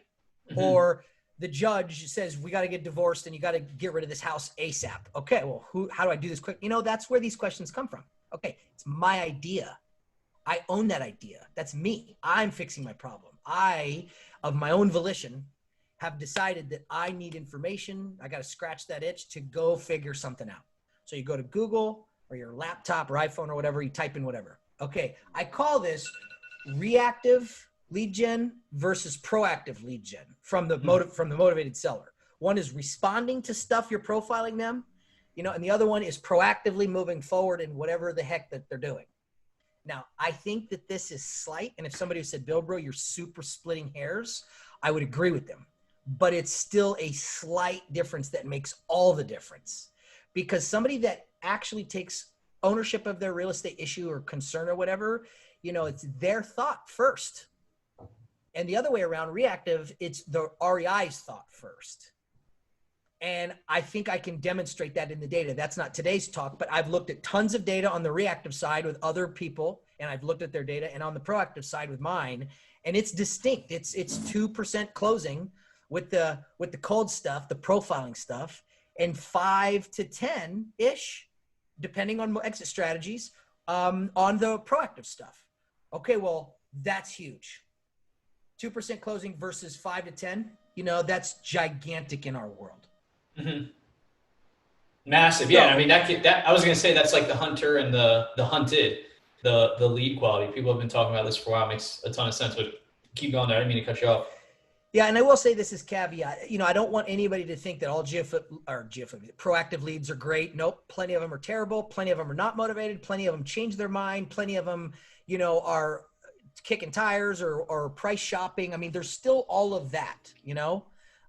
Or the judge says, we got to get divorced and you got to get rid of this house ASAP. Okay, well, how do I do this quick? You know, that's where these questions come from. Okay, it's my idea. I own that idea. That's me. I'm fixing my problem. I, of my own volition, have decided that I need information. I got to scratch that itch to go figure something out. So you go to Google or your laptop or iPhone or whatever, you type in whatever. Okay. I call this reactive lead gen versus proactive lead gen from the motivated seller. One is responding to stuff you're profiling them, and the other one is proactively moving forward in whatever the heck that they're doing. Now, I think that this is slight. And if somebody said, Bilbro, you're super splitting hairs, I would agree with them. But it's still a slight difference that makes all the difference. Because somebody that actually takes ownership of their real estate issue or concern or whatever, it's their thought first. And the other way around, reactive, it's the REI's thought first. And I think I can demonstrate that in the data. That's not today's talk, but I've looked at tons of data on the reactive side with other people, and I've looked at their data, and on the proactive side with mine, and it's distinct. It's 2% closing with the cold stuff, the profiling stuff, and 5 to 10-ish, depending on exit strategies, on the proactive stuff. Okay, well, that's huge. 2% closing versus 5 to 10, that's gigantic in our world. Mm-hmm. Massive. Yeah. I mean, that I was going to say that's like the hunter and the hunted, the lead quality. People have been talking about this for a while. It makes a ton of sense, but keep going there. I didn't mean to cut you off. Yeah. And I will say this is caveat. I don't want anybody to think that all proactive leads are great. Nope. Plenty of them are terrible. Plenty of them are not motivated. Plenty of them change their mind. Plenty of them, are kicking tires or price shopping. I mean, there's still all of that,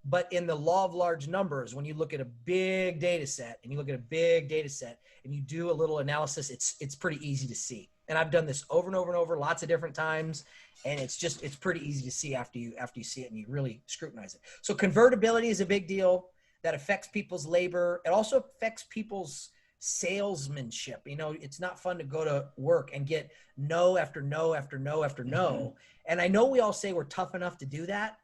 But in the law of large numbers, when you look at a big data set and you do a little analysis, it's pretty easy to see. And I've done this over and over and over, lots of different times. And it's pretty easy to see after you see it and you really scrutinize it. So convertibility is a big deal that affects people's labor. It also affects people's salesmanship. It's not fun to go to work and get no after no after no after no. Mm-hmm. And I know we all say we're tough enough to do that,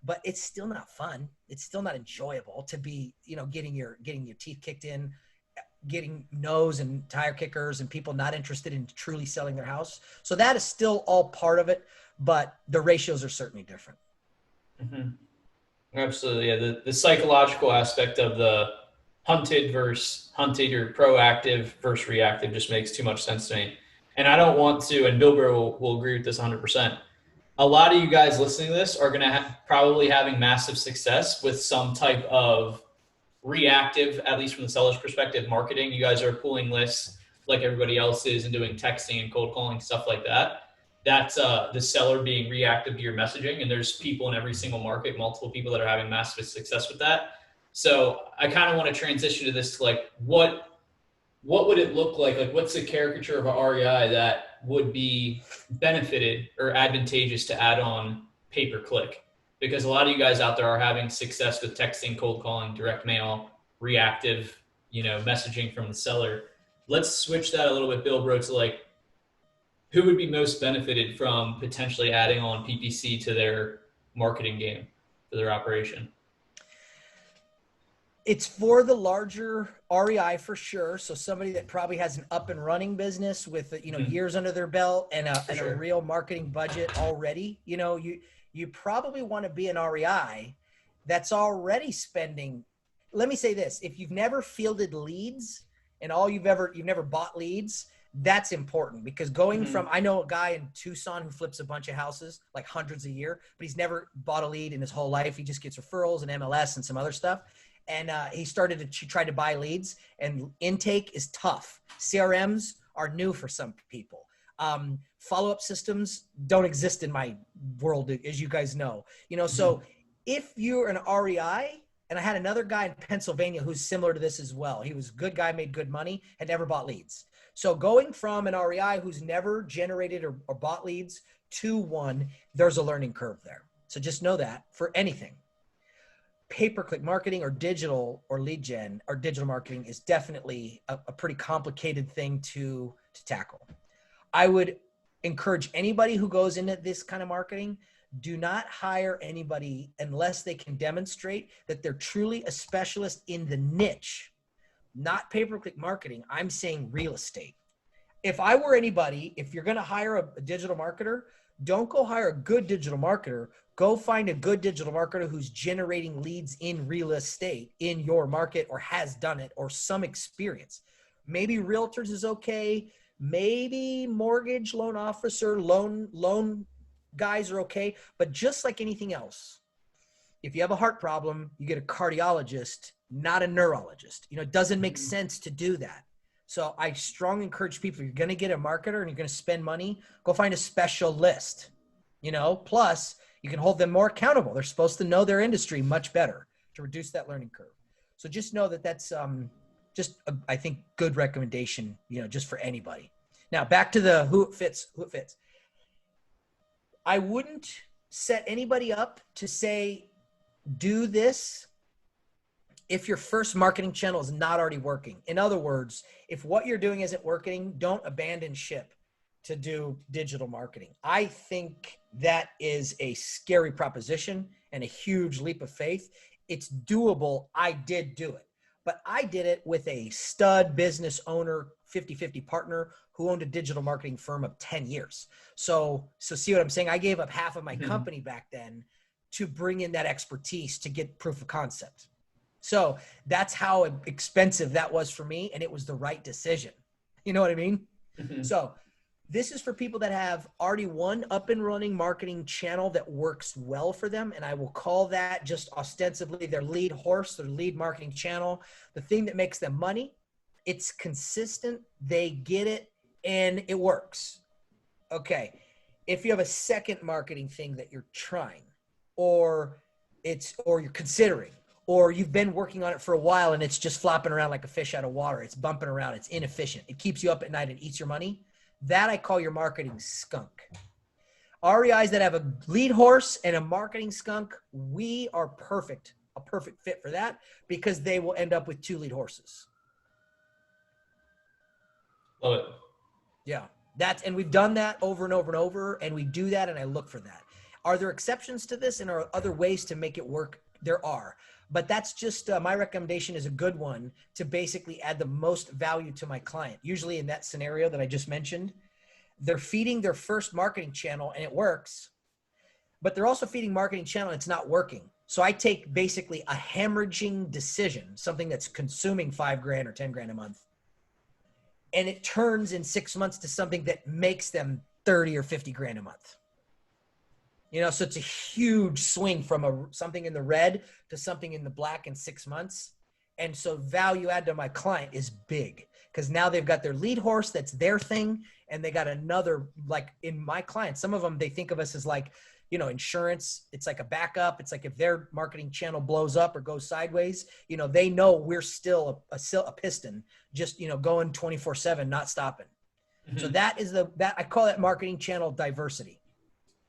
but it's still not fun. It's still not enjoyable to be, getting your teeth kicked in, getting no's and tire kickers and people not interested in truly selling their house. So that is still all part of it, but the ratios are certainly different. Mm-hmm. Absolutely. Yeah. The psychological aspect of the hunted or proactive versus reactive just makes too much sense to me. And I don't want to, and Bilbro will agree with this 100%. A lot of you guys listening to this are going to probably having massive success with some type of reactive, at least from the seller's perspective, marketing. You guys are pulling lists like everybody else is and doing texting and cold calling, stuff like that. That's the seller being reactive to your messaging. And there's people in every single market, multiple people that are having massive success with that. So I kind of want to transition to this, like what would it look like? Like what's the caricature of an REI that would be benefited or advantageous to add on pay-per-click? Because a lot of you guys out there are having success with texting, cold calling, direct mail, reactive, messaging from the seller. Let's switch that a little bit, Bilbro, to like, who would be most benefited from potentially adding on PPC to their marketing game for their operation? It's for the larger REI for sure. So somebody that probably has an up and running business with, years under their belt and a real marketing budget already. You probably want to be an REI that's already spending. Let me say this. If you've never fielded leads and you've never bought leads, that's important because going from, I know a guy in Tucson who flips a bunch of houses, like hundreds a year, but he's never bought a lead in his whole life. He just gets referrals and MLS and some other stuff. And he tried to buy leads, and intake is tough. CRMs are new for some people. Follow-up systems don't exist in my world, as you guys know. So if you're an REI, and I had another guy in Pennsylvania who's similar to this as well. He was a good guy, made good money, had never bought leads. So going from an REI who's never generated or bought leads to one, there's a learning curve there. So just know that for anything. Pay-per-click marketing or digital or lead gen or digital marketing is definitely a pretty complicated thing to tackle. I would encourage anybody who goes into this kind of marketing, do not hire anybody unless they can demonstrate that they're truly a specialist in the niche, not pay-per-click marketing. I'm saying real estate. If I were anybody, if you're going to hire a digital marketer, don't go hire a good digital marketer. Go find a good digital marketer who's generating leads in real estate in your market or has done it or some experience. Maybe realtors is okay. Maybe mortgage loan officer, loan guys are okay. But just like anything else, if you have a heart problem, you get a cardiologist, not a neurologist. You know, it doesn't make sense to do that. So I strongly encourage people, if you're going to get a marketer and you're going to spend money, go find a specialist, you know, plus you can hold them more accountable. They're supposed to know their industry much better to reduce that learning curve. So just know that that's just, I think, good recommendation, you know, just for anybody. Now back to the who it fits. I wouldn't set anybody up to say, do this if your first marketing channel is not already working. In other words, if what you're doing isn't working, don't abandon ship to do digital marketing. I think that is a scary proposition and a huge leap of faith. It's doable. I did do it, but I did it with a stud business owner, 50-50 partner who owned a digital marketing firm of 10 years. So see what I'm saying? I gave up half of my company back then to bring in that expertise to get proof of concept. So that's how expensive that was for me. And it was the right decision. You know what I mean? So this is for people that have already one up and running marketing channel that works well for them. And I will call that just ostensibly their lead horse, their lead marketing channel, the thing that makes them money. It's consistent. They get it and it works. Okay. If you have a second marketing thing that you're trying, or you're considering, or you've been working on it for a while and it's just flopping around like a fish out of water, it's bumping around, it's inefficient, it keeps you up at night and eats your money, that I call your marketing skunk. REIs that have a lead horse and a marketing skunk, we are a perfect fit for that, because they will end up with 2 lead horses. Love it. Yeah, and we've done that over and over and over, and we do that, and I look for that. Are there exceptions to this, and are other ways to make it work? There are, but that's just my recommendation is a good one to basically add the most value to my client. Usually in that scenario that I just mentioned, they're feeding their first marketing channel and it works, but they're also feeding marketing channel and it's not working. So I take basically a hemorrhaging decision, something that's consuming $5,000 or $10,000 a month, and it turns in 6 months to something that makes them 30 or 50 grand a month. You know, so it's a huge swing from something in the red to something in the black in 6 months. And so value add to my client is big, because now they've got their lead horse, that's their thing. And they got another, like in my clients, some of them, they think of us as like, you know, insurance. It's like a backup. It's like if their marketing channel blows up or goes sideways, you know, they know we're still a piston, just, you know, going 24/7, not stopping. So that is that I call that marketing channel diversity.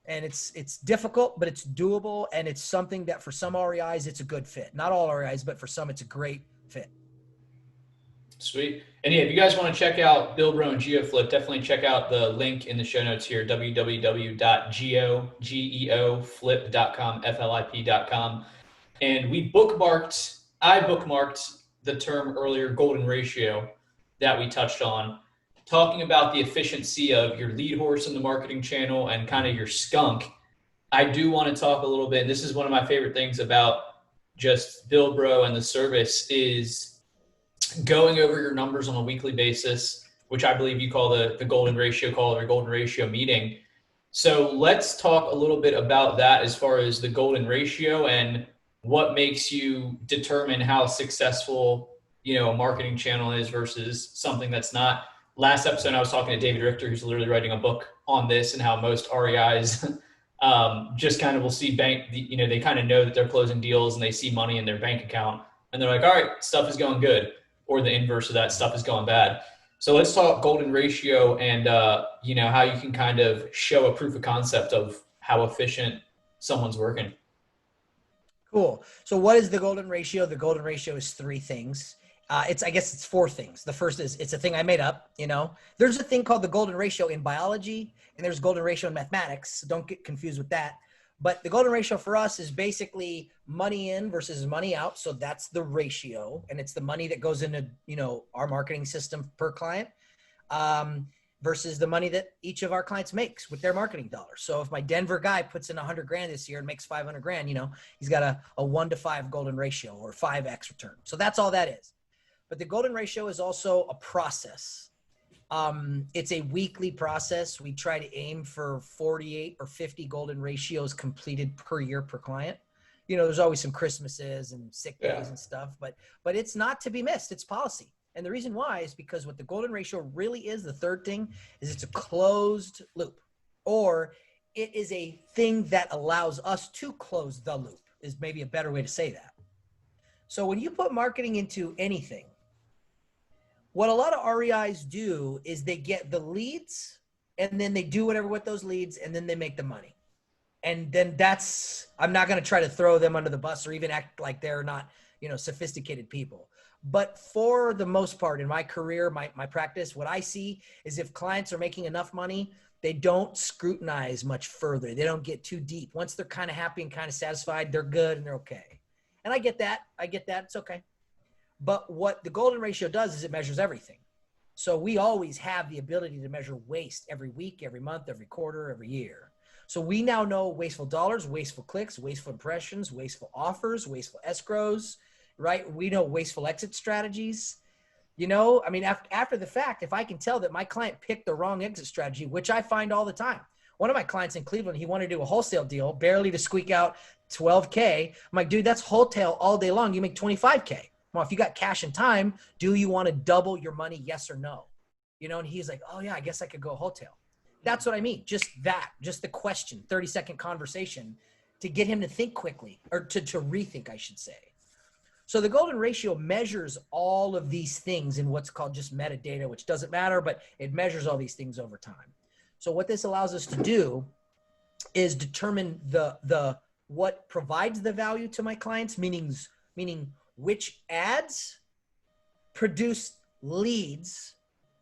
And it's difficult, but it's doable. And it's something that for some REIs, it's a good fit. Not all REIs, but for some, it's a great fit. Sweet. And yeah, if you guys want to check out Bilbro and GeoFlip, definitely check out the link in the show notes here, www.geoflip.com, FLIP.com. And I bookmarked the term earlier, golden ratio, that we touched on, talking about the efficiency of your lead horse in the marketing channel and kind of your skunk. I do want to talk a little bit, and this is one of my favorite things about just Bilbro and the service, is going over your numbers on a weekly basis, which I believe you call the golden ratio call or golden ratio meeting. So let's talk a little bit about that as far as the golden ratio and what makes you determine how successful, you know, a marketing channel is versus something that's not. Last episode, I was talking to David Richter, who's literally writing a book on this, and how most REIs just kind of will see they kind of know that they're closing deals and they see money in their bank account and they're like, all right, stuff is going good. Or the inverse of that, stuff is going bad. So let's talk golden ratio and, you know, how you can kind of show a proof of concept of how efficient someone's working. Cool. So what is the golden ratio? The golden ratio is 3 things. I guess it's 4 things. The first is, it's a thing I made up, you know. There's a thing called the golden ratio in biology, and there's golden ratio in mathematics. So don't get confused with that. But the golden ratio for us is basically money in versus money out. So that's the ratio. And it's the money that goes into, you know, our marketing system per client versus the money that each of our clients makes with their marketing dollars. So if my Denver guy puts in 100 grand this year and makes 500 grand, you know, he's got a 1-to-5 golden ratio or 5x return. So that's all that is. But the golden ratio is also a process. It's a weekly process. We try to aim for 48 or 50 golden ratios completed per year per client. You know, there's always some Christmases and sick days and stuff, but it's not to be missed. It's policy. And the reason why is because what the golden ratio really is, the third thing, is it's a closed loop, or it is a thing that allows us to close the loop, is maybe a better way to say that. So when you put marketing into anything, what a lot of REIs do is they get the leads and then they do whatever with those leads and then they make the money. And then I'm not going to try to throw them under the bus or even act like they're not, you know, sophisticated people. But for the most part in my career, my practice, what I see is if clients are making enough money, they don't scrutinize much further. They don't get too deep. Once they're kind of happy and kind of satisfied, they're good and they're okay. And I get that. It's okay. But what the golden ratio does is it measures everything. So we always have the ability to measure waste every week, every month, every quarter, every year. So we now know wasteful dollars, wasteful clicks, wasteful impressions, wasteful offers, wasteful escrows, right? We know wasteful exit strategies. You know, I mean, after the fact, if I can tell that my client picked the wrong exit strategy, which I find all the time. One of my clients in Cleveland, he wanted to do a wholesale deal, barely to squeak out 12K. I'm like, dude, that's wholesale all day long. You make 25K. Well, if you got cash and time, do you want to double your money? Yes or no? You know, and he's like, oh yeah, I guess I could go wholesale. That's what I mean. Just the question, 30-second conversation to get him to think quickly, or to rethink, I should say. So the golden ratio measures all of these things in what's called just metadata, which doesn't matter, but it measures all these things over time. So what this allows us to do is determine the what provides the value to my clients, meaning which ads produce leads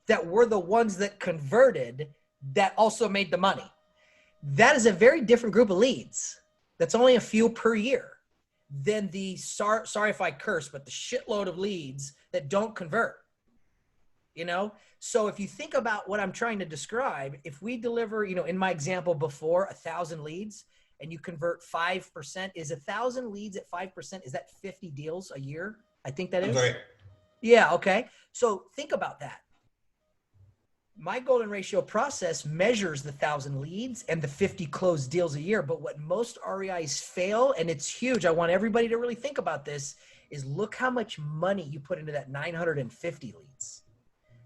that were the ones that converted that also made the money. That is a very different group of leads. That's only a few per year than the, sorry if I curse, but the shitload of leads that don't convert, you know? So if you think about what I'm trying to describe, if we deliver, you know, in my example before, 1,000 leads and you convert 5%, is 1,000 leads at 5%, is that 50 deals a year? I think that is. Right. Yeah, okay. So think about that. My golden ratio process measures the 1,000 leads and the 50 closed deals a year. But what most REIs fail, and it's huge, I want everybody to really think about this, is look how much money you put into that 950 leads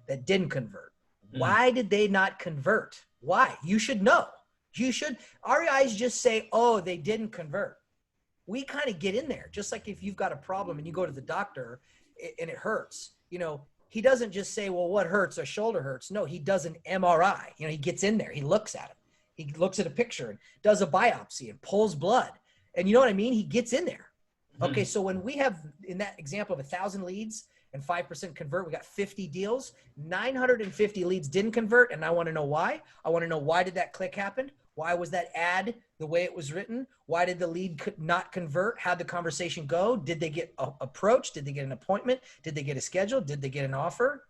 that didn't convert. Why did they not convert? Why? You should know. You should. REIs just say, oh, they didn't convert. We kind of get in there. Just like if you've got a problem and you go to the doctor and it hurts, you know, he doesn't just say, well, what hurts? A shoulder hurts. No, he does an MRI. You know, he gets in there. He looks at it. He looks at a picture and does a biopsy and pulls blood. And you know what I mean? He gets in there. Okay, so when we have, in that example of 1,000 leads and 5% convert, we got 50 deals. 950 leads didn't convert, and I want to know why. I want to know, why did that click happen? Why was that ad the way it was written? Why did the lead not convert? How'd the conversation go? Did they get approached? Did they get an appointment? Did they get a schedule? Did they get an offer?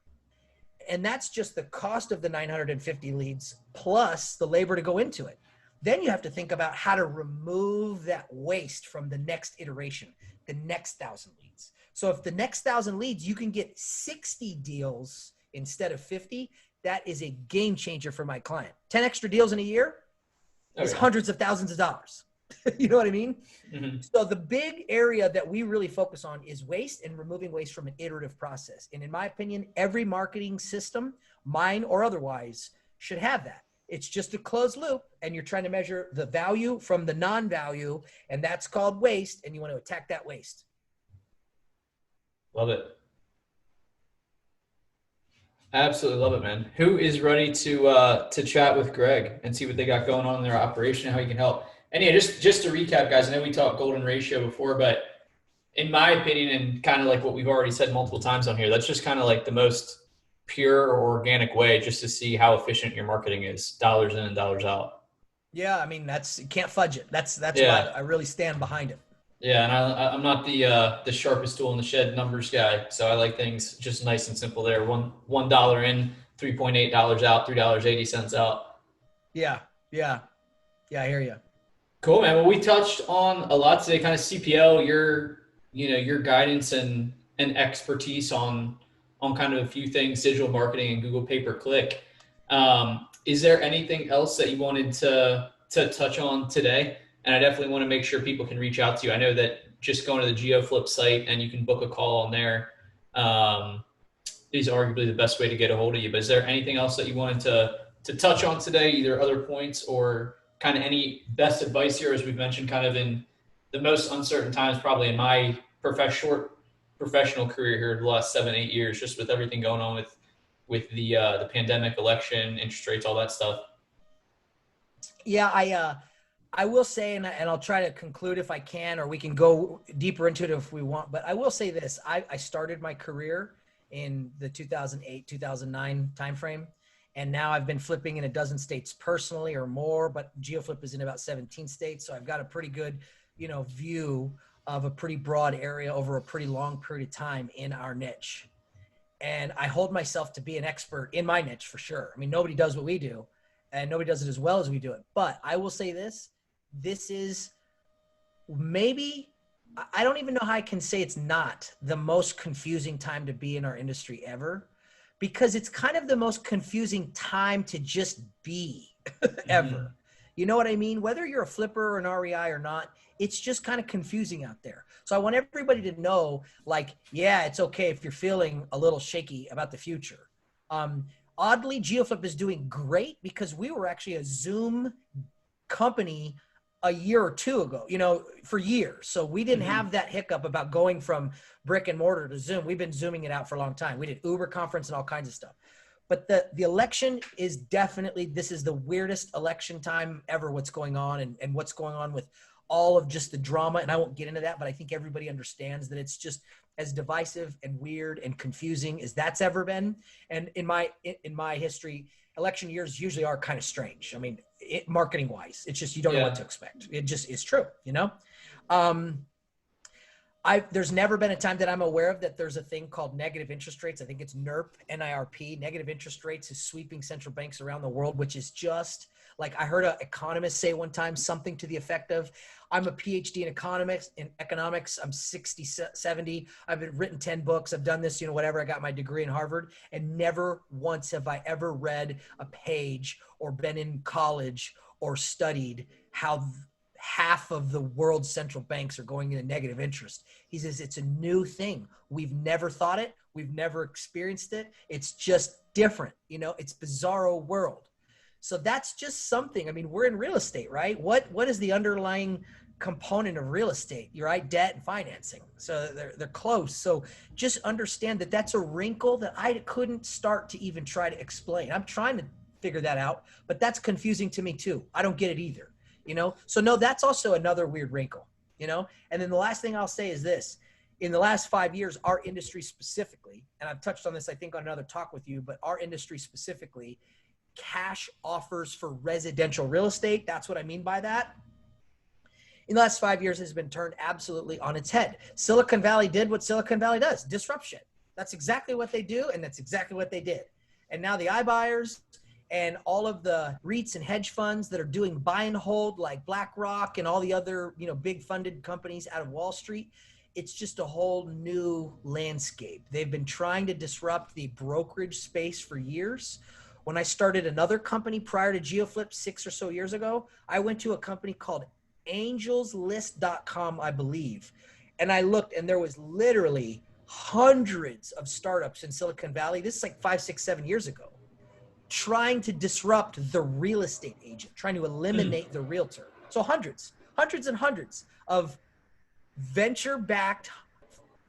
And that's just the cost of the 950 leads plus the labor to go into it. Then you have to think about how to remove that waste from the next iteration, the next 1,000 leads. So if the next 1,000 leads, you can get 60 deals instead of 50, that is a game changer for my client. 10 extra deals in a year is hundreds of thousands of dollars. You know what I mean? So the big area that we really focus on is waste and removing waste from an iterative process. And in my opinion, every marketing system, mine or otherwise, should have that. It's just a closed loop, and you're trying to measure the value from the non-value, and that's called waste, and you want to attack that waste. Love it. Absolutely love it, man. Who is ready to chat with Greg and see what they got going on in their operation and how he can help? And yeah, just to recap, guys, I know we talked golden ratio before, but in my opinion, and kind of like what we've already said multiple times on here, that's just kind of like the most pure or organic way just to see how efficient your marketing is, dollars in and dollars out. Yeah, I mean, you can't fudge it. That's why I really stand behind it. Yeah, and I'm not the sharpest tool in the shed numbers guy, so I like things just nice and simple there. $1 in, $3.8 out, $3.80 out. Yeah, I hear you. Cool, man. Well, we touched on a lot today, kind of CPL, your guidance and expertise on on kind of a few things, digital marketing and Google pay-per-click. Is there anything else that you wanted to touch on today? And I definitely want to make sure people can reach out to you. I know that just going to the GeoFlip site and you can book a call on there is arguably the best way to get a hold of you. But is there anything else that you wanted to touch on today, either other points or kind of any best advice here, as we've mentioned, kind of in the most uncertain times, probably in my short professional career here the last 7-8 years, just with everything going on with the pandemic, election, interest rates, all that stuff? Yeah, I will say, and I'll try to conclude if I can, or we can go deeper into it if we want, but I will say this. I started my career in the 2008, 2009 timeframe, and now I've been flipping in a dozen states personally or more, but GeoFlip is in about 17 states. So I've got a pretty good, view of a pretty broad area over a pretty long period of time in our niche. And I hold myself to be an expert in my niche for sure. I mean, nobody does what we do, and nobody does it as well as we do it. But I will say this is maybe, I don't even know how I can say it's not the most confusing time to be in our industry ever, because it's kind of the most confusing time to just be ever. You know what I mean? Whether you're a flipper or an REI or not, it's just kind of confusing out there. So I want everybody to know, like, yeah, it's okay if you're feeling a little shaky about the future. Oddly, GeoFlip is doing great because we were actually a Zoom company a year or two ago, for years. So we didn't have that hiccup about going from brick and mortar to Zoom. We've been Zooming it out for a long time. We did Uber conference and all kinds of stuff. But the election is definitely, this is the weirdest election time ever, what's going on and what's going on with all of just the drama. And I won't get into that, but I think everybody understands that it's just as divisive and weird and confusing as that's ever been. And in my history, election years usually are kind of strange. I mean, marketing wise, it's just, you don't know what to expect. It just is true, there's never been a time that I'm aware of that there's a thing called negative interest rates. I think it's NIRP. Negative interest rates is sweeping central banks around the world, which is just like, I heard an economist say one time something to the effect of, I'm a PhD in economics. I'm 60, 70. I've written 10 books. I've done this, whatever. I got my degree in Harvard, and never once have I ever read a page or been in college or studied how half of the world's central banks are going into negative interest. He says it's a new thing. We've never thought it. We've never experienced it. It's just different. It's bizarro world. So that's just something. I mean, we're in real estate, right? What is the underlying component of real estate? You're right, debt and financing. So they're close. So just understand that that's a wrinkle that I couldn't start to even try to explain. I'm trying to figure that out, but that's confusing to me too. I don't get it either. So no, that's also another weird wrinkle, and then the last thing I'll say is this: in the last 5 years, our industry specifically, and I've touched on this, I think, on another talk with you, but our industry specifically, cash offers for residential real estate. That's what I mean by that. In the last 5 years has been turned absolutely on its head. Silicon Valley did what Silicon Valley does: disruption. That's exactly what they do. And that's exactly what they did. And now the iBuyers and all of the REITs and hedge funds that are doing buy and hold, like BlackRock and all the other, big funded companies out of Wall Street, it's just a whole new landscape. They've been trying to disrupt the brokerage space for years. When I started another company prior to GeoFlip 6 or so years ago, I went to a company called angelslist.com, I believe. And I looked, and there was literally hundreds of startups in Silicon Valley. This is like 5, 6, 7 years ago, trying to disrupt the real estate agent, trying to eliminate the realtor. So hundreds and hundreds of venture-backed,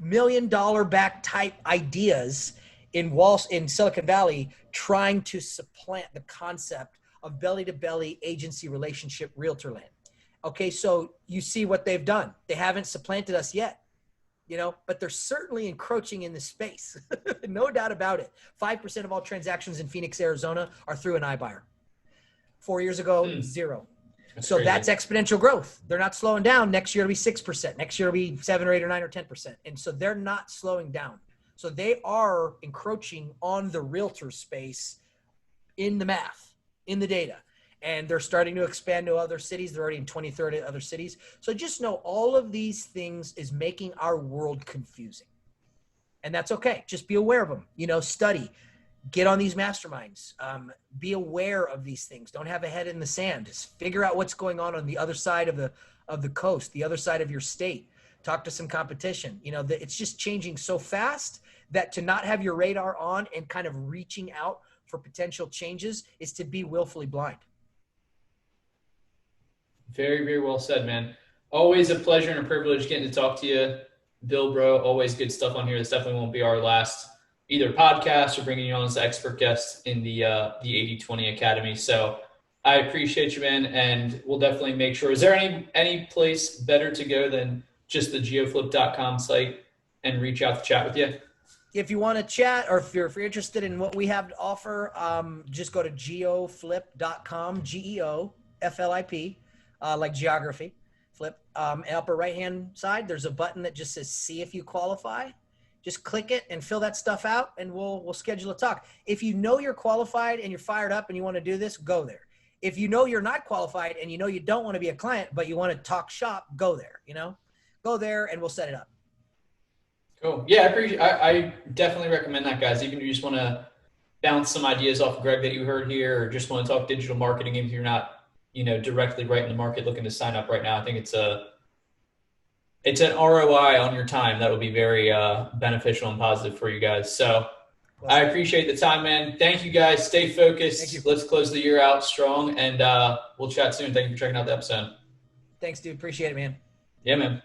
$1 million backed type ideas in Silicon Valley, trying to supplant the concept of belly-to-belly agency relationship realtor land. Okay, so you see what they've done. They haven't supplanted us yet, but they're certainly encroaching in the space. No doubt about it. 5% of all transactions in Phoenix, Arizona are through an iBuyer. 4 years ago, 0. So that's exponential growth. They're not slowing down. Next year it'll be 6%. Next year it'll be 7 or 8 or 9 or 10%. And so they're not slowing down. So they are encroaching on the realtor space in the math, in the data. And they're starting to expand to other cities. They're already in 20, 30 other cities. So just know all of these things is making our world confusing. And that's okay. Just be aware of them, study, get on these masterminds, be aware of these things. Don't have a head in the sand. Just figure out what's going on the other side of the coast, the other side of your state. Talk to some competition. It's just changing so fast that to not have your radar on and kind of reaching out for potential changes is to be willfully blind. Very, very well said, man. Always a pleasure and a privilege getting to talk to you, Bilbro. Always good stuff on here. This definitely won't be our last either podcast or bringing you on as an expert guest in the 80/20 Academy. So I appreciate you, man, and we'll definitely make sure. Is there any place better to go than just the geoflip.com site and reach out to chat with you? If you want to chat, or if you're interested in what we have to offer, just go to geoflip.com, GeoFlip, like geography, flip. Upper right-hand side, there's a button that just says "See if you qualify." Just click it and fill that stuff out, and we'll schedule a talk. If you know you're qualified and you're fired up and you want to do this, go there. If you know you're not qualified and you know you don't want to be a client, but you want to talk shop, go there. Go there and we'll set it up. Cool. Yeah, I definitely recommend that, guys. Even if you just want to bounce some ideas off of Greg that you heard here, or just want to talk digital marketing, if you're not, directly right in the market looking to sign up right now, I think it's an ROI on your time that will be very beneficial and positive for you guys. So I appreciate the time, man. Thank you, guys. Stay focused. Thank you. Let's close the year out strong, and we'll chat soon. Thank you for checking out the episode. Thanks, dude. Appreciate it, man. Yeah, man.